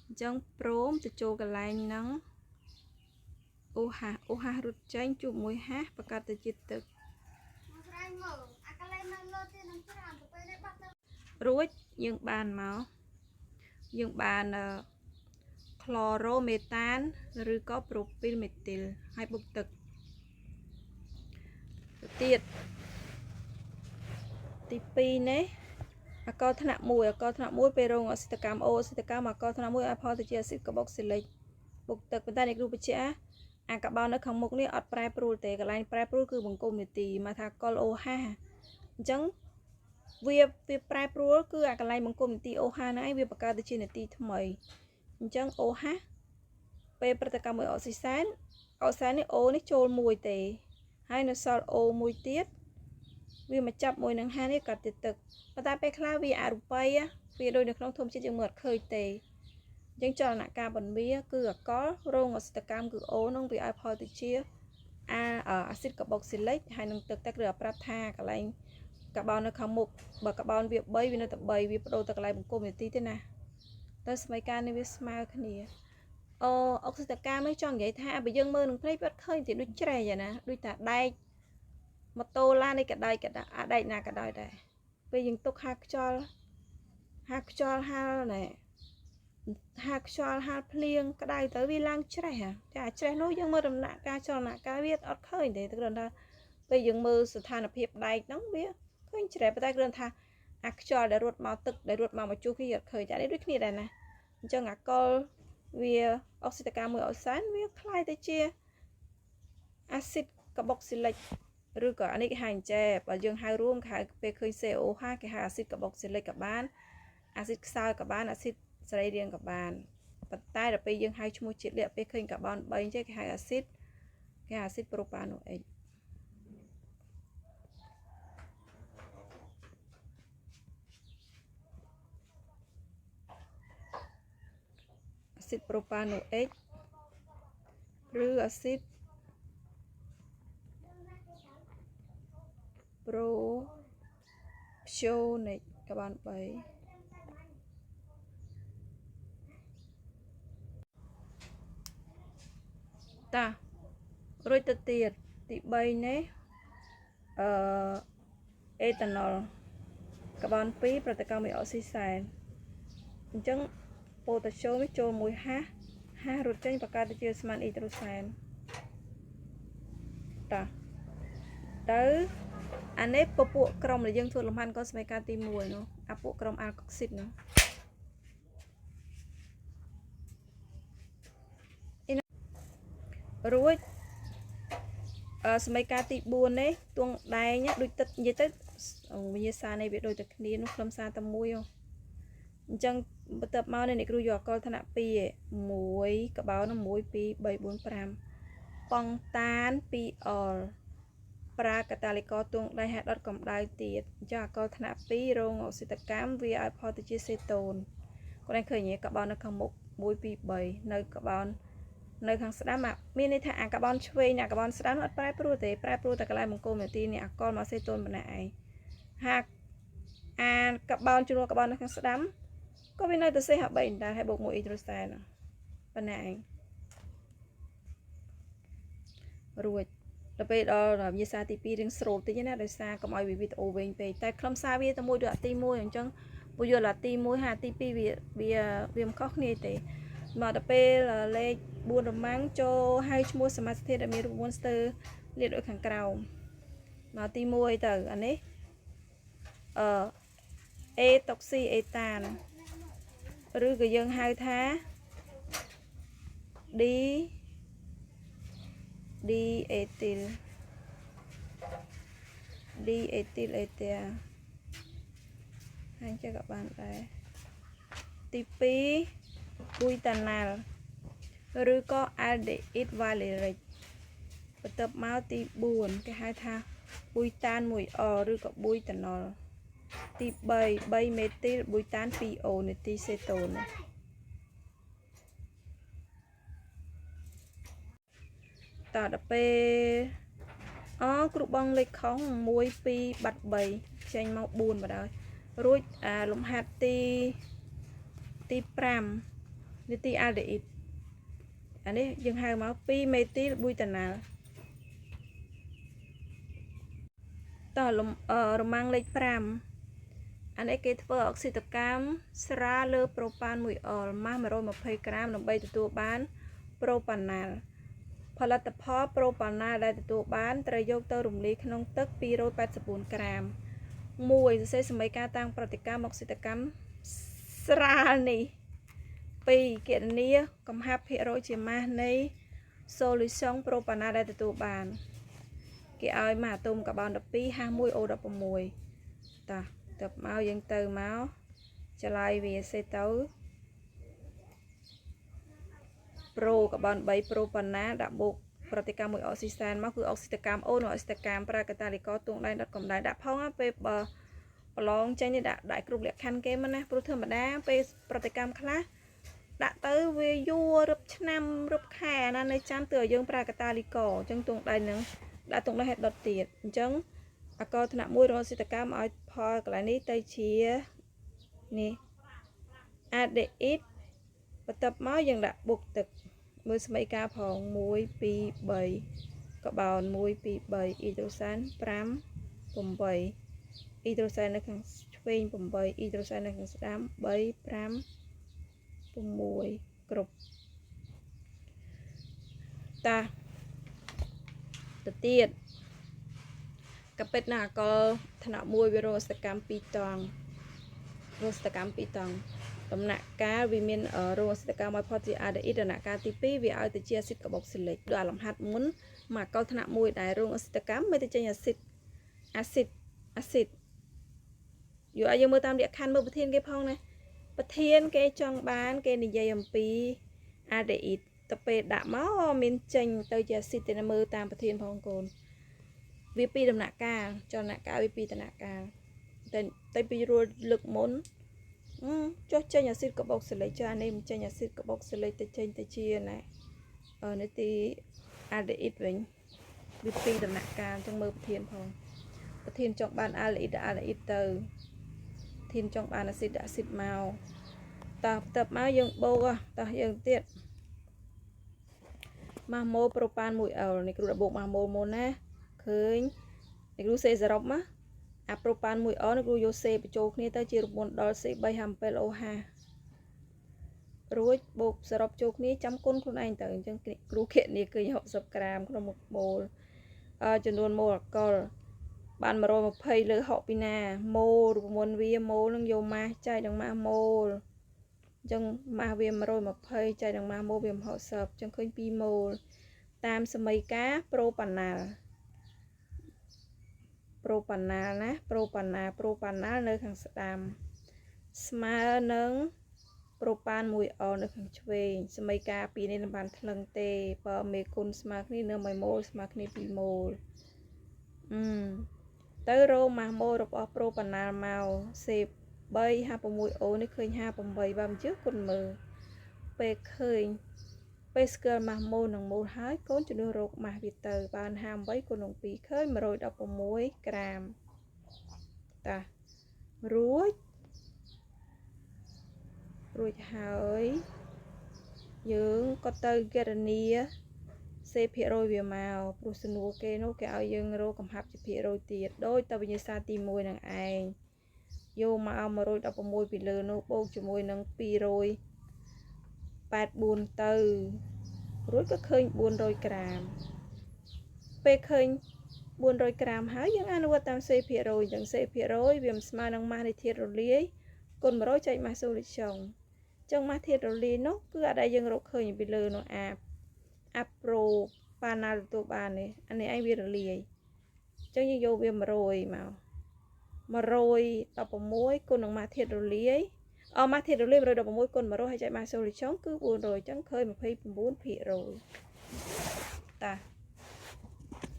អញ្ចឹងព្រមទៅចូលកន្លែងហ្នឹងអូហាសរត់ចេញជួបមួយហាសប្រកាសទៅជាទឹករួចយើងបានមកយើងបានក្លរ៉ូមេតានឬក៏ប្រូពីលមេទីលហើយបុកទឹកទៀតទី2នេះអាកុលថ្នាក់1ពេលរងអសិតកម្មអូអសិតកម្មអាកុលថ្នាក់1ឲ្យផលទៅជាអាស៊ីតកាបុកស៊ីលិកបុកទឹកប៉ុន្តែអ្នកគ្រូបញ្ជាក់អាកាបូននៅខាងមុខនេះអត់ប្រែប្រួលទេកន្លែងប្រែប្រួលគឺបង្គំនីតិមកថាកុលអូហាអញ្ចឹងវាប្រែប្រួលគឺអាកន្លែងបង្គំនីតិអូហាហ្នឹងឯងវាបង្កើតទៅជានីតិថ្មីអញ្ចឹងអូហាពេលប្រតិកម្មមួយអុកស៊ីសែននេះអូនេះចូល1ទេហើយនៅសល់អូមួយទៀតវាមកចាប់មួយនឹងហានេះកាត់ទៅទឹកប៉ុន្តែពេលខ្លះវាអរូបីវាដូចនៅក្នុងធម្មជាតិយើងមើលអត់ឃើញទេអញ្ចឹងចលនាការបន្វាគឺអាកុលរោងអសិតកម្មគឺអូនឹងវាឲ្យផលទៅជាអាស៊ីតកាបុកស៊ីលិកហើយនឹងទឹកតែគ្រាប្រាប់ថាកន្លែងកាបូននៅខាងមុខបើកាបូនវា3វានៅតែ3វាបដូរទៅកន្លែងបង្គំនីតិទេណាទៅសមីការនេះវាស្មើគ្នាអុកស៊ីតកម្មនេះចង់និយាយថាបើយើងមើលនឹងភ្នែកវាអត់ឃើញទេដូចច្រែកណាដូចថាដែកម៉ូតូឡាននេះក៏ដែកអាដែកណាក៏ដោយដែរពេលយើងទុកហាខ្យល់ហាលណែហាខ្យល់ហាលភ្លៀងក្តៅទៅវាឡើងច្រេះចាច្រេះនោះយើងមើលដំណាក់ការចលនាការវាអត់ឃើញទេគ្រាន់តែពេលយើងមើលស្ថានភាពដែកហ្នឹងវាឃើញច្រេះប៉ុន្តែគ្រាន់ថាអាខ្យល់ដែលរត់មកទឹកដែលរត់មកជុះគេអត់ឃើញតែនេះដូចគ្នាដែរណាអញ្ចឹងអាកុលវាអុកស៊ីតកម្មមួយអុកសែនវាคล้ายទៅជាអាស៊ីតកាបុកស៊ីលិកឬក៏អានេះគេហៅអញ្ចេបើយើងហៅរួមគេហៅពេលឃើញ COH គេហៅអាស៊ីតកាបុកស៊ីលិកក៏បានអាស៊ីតខ្សោយក៏បានអាស៊ីតសរីរាង្គក៏បានប៉ុន្តែដល់ពេលយើងហៅឈ្មោះជាតិលក្ខពេលឃើញកាបូន3អញ្ចឹងគេហៅអាស៊ីតប្រូប៉ាណូអិចអាស៊ីតប្រូប៉ាណូអិចឬអាស៊ីតប្រូព្យូនិកកាបូន3តារួចទៅទៀតទី3នេះអេតាណុលកាបូន2ប្រតិកម្មមួយអុកស៊ីសែនអញ្ចឹងប៉ូតាស្យូមនេះចូលមួយហាសរត់ចេញបង្កើតទៅជាស្មានអ៊ីដ្រូសែនតាទៅអានេះពពួកក្រុមដែលយើងធ្វើលំហាត់កុលសមីការទី1នោះអាពួកក្រុមអាល់កុកស៊ីតនោះរួចសមីការទី4នេះទួងដែងដូចទឹកនិយាយទៅវិញ្ញាសានេះវាដូចតែគ្នានោះខ្លឹមសារតែមួយអញ្ចឹងបន្ទាប់មកនេះអ្នកគ្រូយកអកុលថ្នាក់2 1កបោន1 2 3 4 5ប៉ងតាន2អលប្រាកាតាលីកទួងដៃហេតុដុតកម្ដៅទៀតអញ្ចឹងអកុលថ្នាក់2រោងអុកស៊ីតកម្មវាឲ្យផលទៅជាសេតូនគាត់ឃើញកបោននៅខាងមុខ1 2 3នៅកបោននៅខាងស្ដាំមានន័យថាអាកាបូនឆ្វេងអាកាបូនស្ដាំអត់ប្រែប្រួលទេប្រែប្រួលតែកន្លែងបង្គំនាទីនេះអាកុលមកសេតូនម្នាក់ឯងហាក់អាកាបូនជួនកាបូននៅខាងស្ដាំក៏វានៅតែសេះ3ដែរហើយបូក1អ៊ីដ្រូសែនប៉ុណ្ណាឯងរួចដ ដល់ពេលដល់វាសារទី2រៀងស្រូតតិចណាដោយសារកុំឲ្យវីដេអូវែងពេកតែខ្លឹមសារវាតែមួយដូចទី1អញ្ចឹងពួកយល់ថាទី1ហើយទី2វាមិនខុសគ្នាទេមកដល់ពេលលេខ4រម៉ាំងចូលហើយឈ្មោះសមាសធាតុដែលមានរូបមន្តស្ទើរលាតដូចខាងក្រោមមកទី1ទៅអានេះអេតុកស៊ីអេតានឬក៏យើងហៅថា D អេទីលអេតាហើយចេះក៏បានដែរទី2ប៊ុយតាណាល់ឬក៏អាល់ដេអ៊ីតវ៉ាលេរិកបន្ទាប់មកទី4គេហៅថាប៊ុយតាន 1 អឬក៏ប៊ុយតាណុលទី3មេទីលប៊ុយតាន 2 អូនេទីសេតូនតដល់ពេលគ្រូបងលេខខុស1 2បាត់3ចេញមក4បណ្ដោយរួចលំហាត់ទី5នាទីអាល់ដេអ៊ីតអានេះយើងហៅមក2មេទីលប៊ុយតាណាល់តរម៉ាំងលេខ5អានេះគេធ្វើអុកស៊ីតកម្មស្រាលលើប្រូប៉ាន 1 អុលម៉ាស់120 ក្រាមដើម្បីទទួលបានប្រូប៉ាណាល់ផលិតផលប្រូប៉ាណាល់ដែលទទួលបានត្រូវយកទៅរំលាយក្នុងទឹក284 ក្រាម1សរសេរសមីការតាំងប្រតិកម្មអុកស៊ីតកម្មស្រាលនេះ2គណនាកំហាប់ភាគរយជាម៉ាស់នៃ solution ប្រូប៉ាណាល់ដែលទទួលបានគេឲ្យមកអាតូមកាបូន12 H1O16 តោះទៅមកយើងទៅមកចម្លើយវាសេទៅប្រូកាបូន3ប្រូប៉ាណាល់ដាក់បូកប្រតិកម្មមួយអុកស៊ីសែនមកគឺអុកស៊ីតកម្មអូនអុកស៊ីតកម្មប្រើកាតាលីករទួងដៃដុតកំដៅដាក់ផងពេលបើប្រឡងចេញដាក់គ្រប់លក្ខខណ្ឌគេមិនណាព្រោះធម្មតាពេលប្រតិកម្មខ្លះដាក់ទៅវាយួររឹបឆ្នាំរឹបខែណានៅចាំទើយើងប្រើកាតាលីករអញ្ចឹងទួងដៃនឹងដាក់ទួងដៃហេតុដុតទៀតអញ្ចឹងអកថ្នាក់1របស់សិតកម្មឲ្យផលកន្លែងនេះទៅជានេះអាដេអ៊ីតបន្ទាប់មកយើងដាក់បុកទឹកមើលសមីការផង1 2 3កបោន1 2 3អ៊ីដ្រូសែន5 8អ៊ីដ្រូសែននៅខាងឆ្វេង8អ៊ីដ្រូសែននៅខាងស្ដាំ3 5 6គ្រប់តាទៅទៀតកពិតណាអកលថ្នាក់1វារោសកម្ម2តង់រោសកម្ម2តង់ដំណាក់កាលវាមានរោសកម្មឲ្យផុតជាអាដេអ៊ីតដំណាក់កាលទី2វាឲ្យទៅជាអាស៊ីតកាបុកស៊ីលិកដោយលំហាត់មុនមកអកលថ្នាក់1ដែលរោសកម្មមិនទៅចេញអាស៊ីតយកឲ្យយើងមើលតាមលក្ខខណ្ឌមើលប្រធានគេផងណាប្រធានគេចង់បានគេនិយាយអំពីអាដេអ៊ីតទៅពេលដាក់មកមានចេញទៅជាអាស៊ីតទៅមើលតាមប្រធានផងកូនវាពីដំណាក់កាលចំណាក់កាលវាពីដំណាក់កាលតែពីរួលលើកមុនចុះចេញអាស៊ីតកាបុកស៊ីលិកចានេះមិនចេញអាស៊ីតកាបុកស៊ីលិកទៅចេញទៅជាណានាទីអាល់ដេអ៊ីតវិញវាពីដំណាក់កាលចឹងមើលប្រធានផងប្រធានចង់បានអាល់ដេអ៊ីតទៅប្រធានចង់បានអាស៊ីតមកតើបន្ទាប់មកយើងបូកតោះយើងទៀតម៉ាស់ម៉ូប្រូប៉ាន 1 អុលនេះគ្រូដាក់បូកម៉ាស់ម៉ូមុនណាឃើញនេះគ្រូសេសរុបមកអាប្រូប៉ាន 1 អុលនេះគ្រូយកសេបញ្ចូលគ្នាទៅជារូបមន្តដល់ C3 H7OH រួចបូកសរុបចូលគ្នាចាំគុណខ្លួនឯងទៅអញ្ចឹងគ្រូគណនាឃើញ60ក្រាមក្នុង1ម៉ូលចំនួនម៉ូលអាល់កុលបាន120លើហកពីណាម៉ូលរូបមន្តវាម៉ូលនឹងយកម៉ាស់ចែកនឹងម៉ាស់ម៉ូលអញ្ចឹងម៉ាស់វា120ចែកនឹងម៉ាស់ម៉ូលវា60អញ្ចឹងឃើញ2ម៉ូលតាមសមីការប្រូប៉ាណាល់ណាប្រូប៉ាណាល់នៅខាងស្ដាំស្មើនឹងប្រូប៉ាន 1 អុលនៅខាងឆ្វេងសមីការពីនេះមិនបានថ្លឹងទេបើមេគុណស្មើគ្នានៅ1ម៉ូលស្មើគ្នា2ម៉ូលទៅរោម៉ាស់ម៉ូលរបស់ប្រូប៉ាណាល់មកសេ3 H6O នេះឃើញ H8 បើមិនជឿគុណមើលពេលឃើញពេលស្គាល់ម៉ាស់ម៉ូលនិងម៉ូលហើយកូនជំនួសរោគម៉ាស់វាទៅបាន H8 គុណនឹង2ឃើញ116ក្រាមតារួចហើយយើងក៏ទៅគណនា សេភាគរយវាមកព្រោះសំណួរគេនោះគេឲ្យយើងរកកំហាប់ជាភាគរយទៀតដោយតវិញ្ញាសាទី1នឹងឯងយកមក116ពីលើនោះបូកជាមួយនឹង284ទៅរួចក៏ឃើញ400ក្រាមពេលឃើញ400ក្រាមហើយយើងអនុវត្តតាមសេភាគរយទាំងសេភាគរយវាស្មើនឹងម៉ាស់នៃធាតុរលាយគុណ100ចែកម៉ាស់សូលីចុងចឹងម៉ាស់ធាតុរលាយនោះគឺអត់ដែលយើងរកឃើញពីលើនោះអាប្រូប៉ាណាល់ទទួលបាននេះអានេះឯងវារលាយចឹងយើងយកវា100មក116គុណនឹងម៉ាស់ធាតុរលាយម៉ាស់ធាតុរលាយ116គុណ100ហើយចែកម៉ាស់សូលីចុងគឺ400ចឹងឃើញ29%តា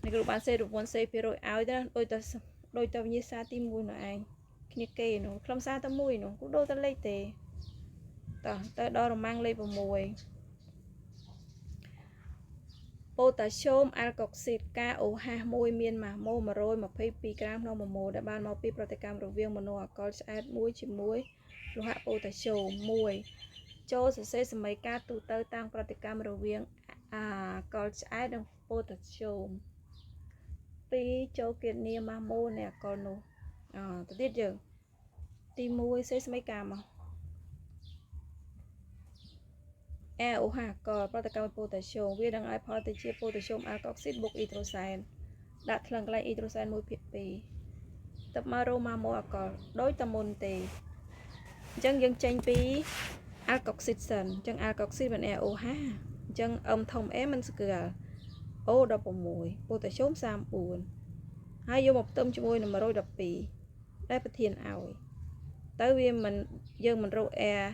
នេះគ្រូបានសេរង្វាន់សេភាគរយឲ្យទៅដូចតវិញ្ញាសាទី1នោះឯងគ្នាគេនោះខ្លឹមសារតែមួយនោះគ្រូដូរតែលេខទេតោះទៅដល់រម៉ាំងលេខ6ប៉ូតាស្យូមអាល់កុកស៊ីត KOH 1មានម៉ាស់ម៉ូ122ក្រាមក្នុង1ម៉ូដែលបានមកពីប្រតិកម្មរវាងម៉ូណូអាល់កុលឆ្អែត1ជាមួយលោហៈប៉ូតាស្យូម1ចូលសរសេរសមីការទូទៅតាមប្រតិកម្មរវាងអាល់កុលឆ្អែតនិងប៉ូតាស្យូម2ចូលគៀតនីម៉ាស់ម៉ូនៃអាល់កុលនោះទៅទៀតយើងទី1សេរសមីការមកOH ក៏ប្រតិកម្មប៉ូតាស្យូមវានឹងឲ្យផលទៅជាប៉ូតាស្យូមអាល់កុកស៊ីតបូកអ៊ីត្រូសែនដាក់ថ្លឹងកន្លែងអ៊ីត្រូសែន1/2ទៅមករ៉ូម៉ាម៉ូអាល់កុលដូចតែមុនទេអញ្ចឹងយើងចេញពីអាល់កុកស៊ីតសិនអញ្ចឹងអាល់កុកស៊ីតមិន OH អញ្ចឹងធំ A មិនស្គាល់ O16 ប៉ូតាស្យូម34ហើយយកមកផ្ទឹមជាមួយនឹង112ដែលប្រធានឲ្យទៅវាមិនយើងមិនរក Air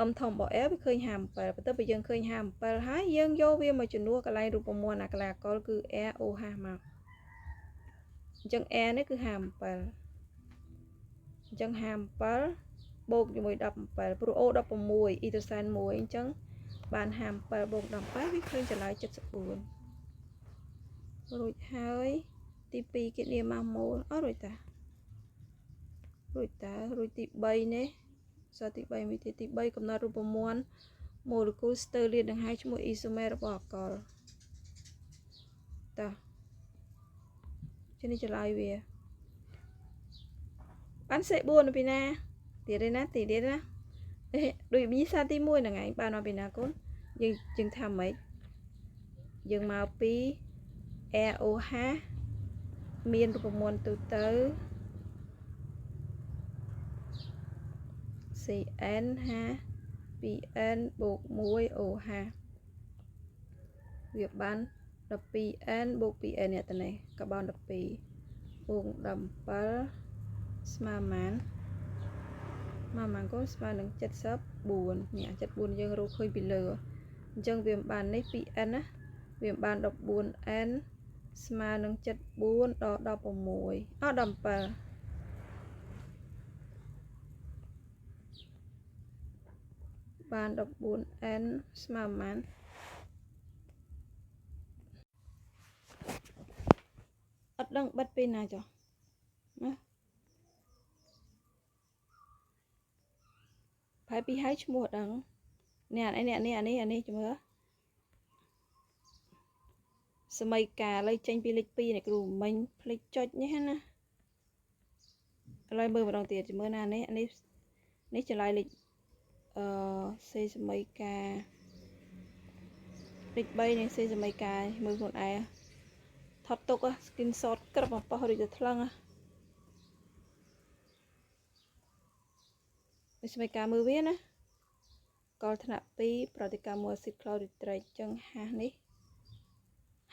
ធំរបស់ L វាឃើញ57បន្ទាប់ពីយើងឃើញ57ហើយយើងយកវាមកជំនួសកន្លែងរូបមន្តអាក្លាកុលគឺ ROH មកអញ្ចឹង R នេះគឺ57អញ្ចឹង57បូកជាមួយ17ព្រោះ O16 អ៊ីត្រូសែន1អញ្ចឹងបាន57បូក17វាឃើញចម្លើយ74រួចហើយទី2គិតនាម៉ាស់ម៉ូលរួចទី3នេះទី3វិធីទី3កំណត់រូបមន្តម៉ូលេគុលស្ទើរលាតដង្ហែឈ្មោះអ៊ីសូមែររបស់អាល់កុលតោះជានេះចម្លើយវាបានសេ4នៅពីណាទៀតទេណាដូចវិញ្ញាសាទី1ហ្នឹងឯងបានមកពីណាកូនយើងថាម៉េចយើងមកពី ROH មានរូបមន្តទូទៅCN2Nបូក1 OH វាបាន12Nបូក 2N នេះតនេះកាបូន12បូក17ស្មើម៉ានក៏ស្មើនឹង74នេះ74យើងរកឃើញពីលើអញ្ចឹងវាបាននេះ 2N ណាវាបាន 14N ស្មើនឹង74ដល់1617បាន 14N ស្មើម៉ានអត់ដឹងបិទពេលណាចុះណាផែពីហើយឈ្មោះដឹងនេះអានេះជមើសម័យកាលឥឡូវចេញពីលេខ2នេះគ្រូមិញភ្លេចចុចនេះណាឥឡូវមើលម្ដងទៀតជមើណានេះចម្លើយលេខសេសម័យកាលេខ3នេះសេសម័យកាមើលខ្លួនឯងថតទុក screenshot ក្រឹបមកប៉ោះឬទៅថ្លឹងនេះសម័យកាមើលវាណាកលថ្នាក់2ប្រតិកម្មមួយអាស៊ីតក្លូរីត្រិកចឹងហាស់នេះ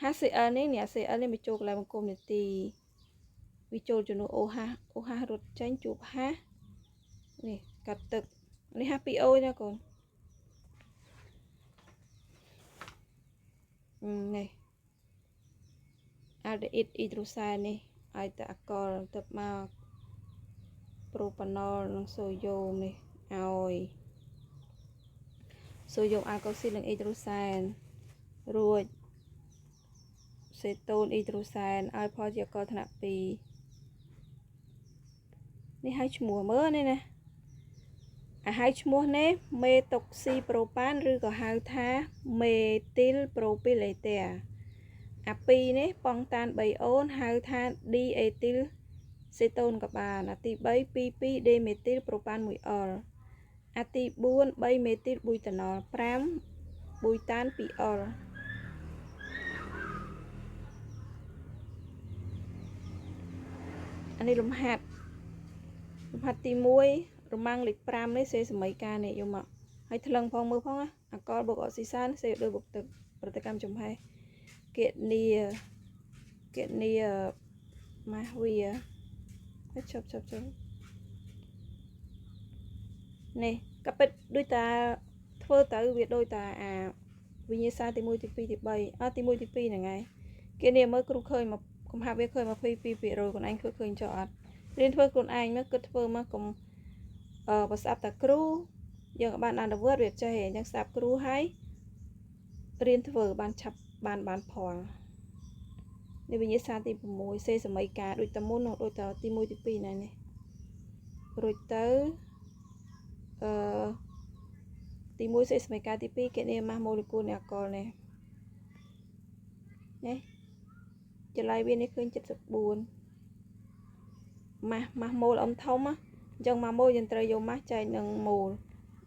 HCl នេះCL នេះមកចូលកន្លែងបង្គំនីតិវាចូលជំនួស OH រត់ចេញជួបហាស់នេះកាត់ទឹកនេះ H2O ណាកូននេះអាល់ដេអ៊ីតអ៊ីត្រូសែននេះឲ្យតែអាកុលទៅមកប្រូប៉ាណុលនិងសូដ្យូមនេះឲ្យសូដ្យូមអាល់កុលស៊ីតនិងអ៊ីត្រូសែនរួចសេតូនអ៊ីត្រូសែនឲ្យផលជាអាកុលថ្នាក់2នេះឲ្យឈ្មោះមើលនេះណាហើយឈ្មោះនេះមេតុកស៊ីប្រូប៉ានឬក៏ហៅថាមេទីលប្រូពីលេតេ អា2នេះប៉ង់តាន3អូនហៅថា D អេទីលសេតូនក៏បានអាទី3 22 D មេទីលប្រូប៉ាន1អុលអាទី4 3 មេទីលប៊ុយតាណុល 5 ប៊ុយតាន2អុលអានេះលំហាត់ទី1រមាំងលេខ5នេះសេសមីការនេះយកមកហើយថ្លឹងផងមើលផងអាកលបូកអុកស៊ីសានសេដូចបុកទឹកប្រតិកម្មចំហេះគនីម៉ាស់វាជប់នេះក៏ពិតដូចតាធ្វើទៅវាដូចតាអាវិញ្ញាសាទី1ទី2ទី3ទី1ទី2ហ្នឹងហើយគេនេះមើលគ្រូឃើញមកកំហាប់វាឃើញ22%ខ្លួនឯងឃើញចុះអត់រៀនធ្វើខ្លួនឯងមកគិតធ្វើមកកុំបើស្ដាប់តាគ្រូយើងបានអនុវត្តវាចេះអញ្ចឹងស្ដាប់គ្រូហើយរៀនធ្វើបានឆាប់បានផលនេះវិញ្ញាសាទី6សេសមីការដូចតាមុនដូចតាទី1ទី2ណែនេះរួចទៅទី1សេសមីការទី2គេនេះម៉ាស់ម៉ូលេគុលនៃអាកុលនេះចម្លើយវានេះឃើញ74ម៉ាស់ម៉ូលអ៊ំធំអញ្ចឹងម៉ាស់ម៉ូលយើងត្រូវយកម៉ាស់ចែកនឹងម៉ូល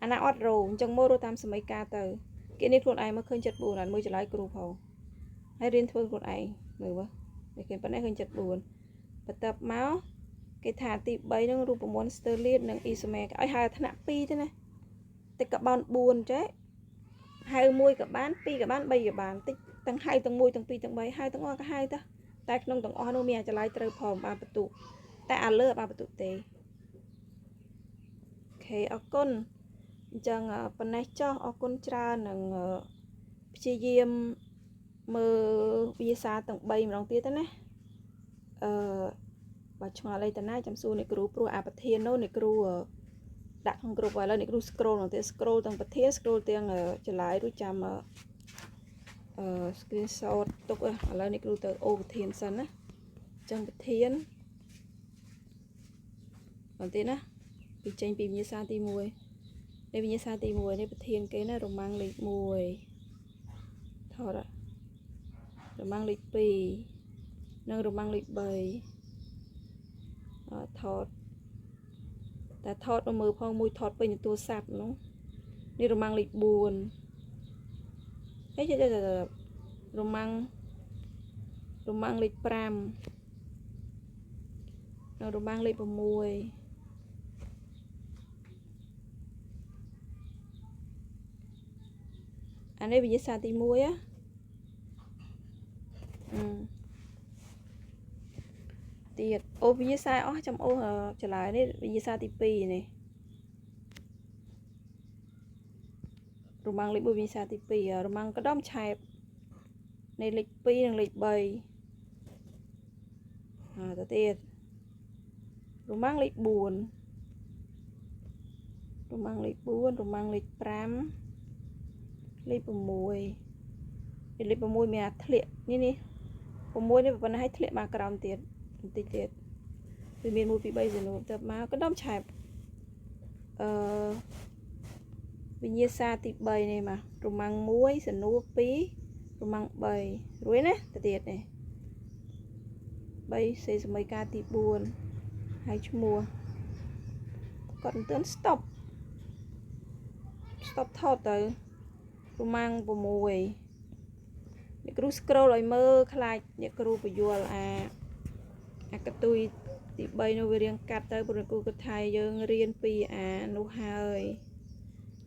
អាណាអត់រោអញ្ចឹងម៉ូលរកតាមសមីការទៅគេនេះខ្លួនឯងមកឃើញ74អត់មើលចម្លើយគ្រូផងហើយរៀនធ្វើខ្លួនឯងមើលមើលគេប៉ុណ្ណេះឃើញ74បន្ទាប់មកគេថាទី3ហ្នឹងរូបមន្តស្ទើលៀតនិងអ៊ីសូមែឲ្យហៅថ្នាក់2ទេណាតិចក៏បាន4ចេះហៅ1ក៏បាន2ក៏បាន3ក៏បានតិចទាំងហៅទាំង1ទាំង2ទាំង3ហៅទាំងអស់ក៏ហៅទៅតែក្នុងទាំងអស់នោះមានអាចចម្លើយត្រូវផងបានបន្ទុកតែអាលើបានបន្ទុកទេអូខេអរគុណអញ្ចឹងប៉ុណ្ណេះចុះអរគុណច្រើននឹងព្យាយាមមើលវិញ្ញាសាទាំង3ម្ដងទៀតណាបើឆ្ងល់អីតាណាចាំសួរអ្នកគ្រូព្រោះអាប្រធាននោះអ្នកគ្រូដាក់ក្នុងក្រុមឥឡូវអ្នកគ្រូ scroll ទាំង scroll ទាំងប្រធាន scroll ទាំងចម្លើយរួចចាំscreenshot ទុកឥឡូវអ្នកគ្រូទៅអូប្រធានសិនណាអញ្ចឹងប្រធានបន្តទៀតណាពីចេញពីវិញ្ញាសាទី1នេះវិញ្ញាសាទី1នេះប្រធានគេណារមាំងលេខ1ថតរមាំងលេខ2និងរមាំងលេខ3ថតតែថតមើលផងមួយថតពេញទូរស័ព្ទនោះនេះរមាំងលេខ4ហេរមាំងលេខ5និងរមាំងលេខ6អានេះវិញ្ញាសាទី1ទៀតអូវិញ្ញាសាអស់ចាំអូចម្លើយនេះវិញ្ញាសាទី2នេះរមាំងលេខ1វិញ្ញាសាទី2រមាំងក្តំឆែបនៃលេខ2និងលេខ3ទៅទៀតរមាំងលេខ4រមាំងលេខ4រមាំងលេខ5លេខ6លេខ6មានអាធ្លាក់នេះ6នេះប៉ុណ្ណាឲ្យធ្លាក់មកក្រោមទៀតបន្តិចទៀតវាមាន1 2 3សនុទៅមកក្តំឆែបវិញ្ញាសាទី3នេះមករមាំង1សនុ2រមាំង3រួចណាទៅទៀតនេះ3សេសមីការទី4ហើយឈ្មោះគាត់មិនទាន់ stop ថតទៅរមាំង6អ្នកគ្រូ scroll ឲ្យមើលខ្លាចអ្នកគ្រូបញ្យល់អាកតុយទី3នោះវារៀងកាត់ទៅព្រោះអ្នកគ្រូគិតថាយើងរៀនពីអានោះហើយ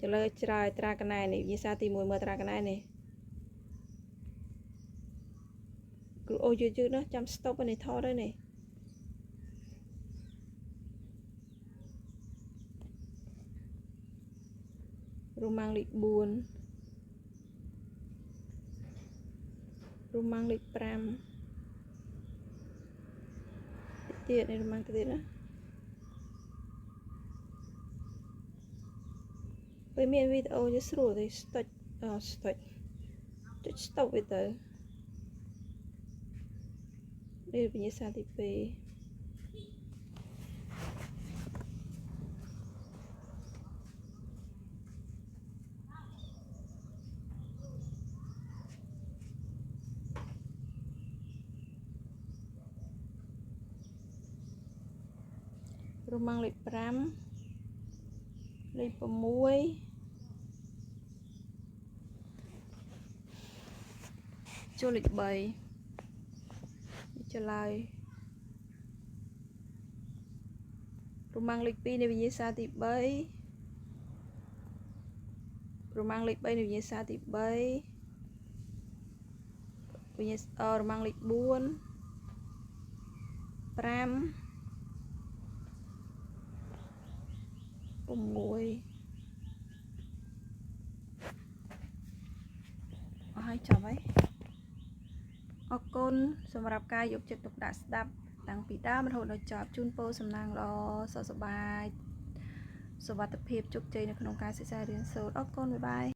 ចលើច្រើយត្រាកណែនេះវិញ្ញាសាទី1មើលត្រាកណែនេះគ្រូអូយឺណាចាំ stop នេះថតហើយនេះរមាំងលេខ4រមាំងលេខ5ទៀតនេះរមាំងទៀតណាពេលមានវីដេអូយស្រួលទេចុច stop វាទៅនេះវិញ្ញាសាទី2 mang lịch 5 lịch 6 ចូលលេខ 3 ឆ្លើយរមាំងលេខ 2 នៃវិញ្ញាសាទី 3 រមាំងលេខ 3 នៃវិញ្ញាសាទី 3 វិញ្ញារមាំងលេខ 4 5 6 ឲ្យចប់ហើយអរគុណសម្រាប់ការយកចិត្តទុកដាក់ស្ដាប់តាំងពីដើមរហូតដល់ចប់ជូនពរសំណាងល្អសុខសប្បាយសុវត្ថិភាពជោគជ័យនៅក្នុងការសិក្សារៀនសូត្រអរគុណបាយបាយ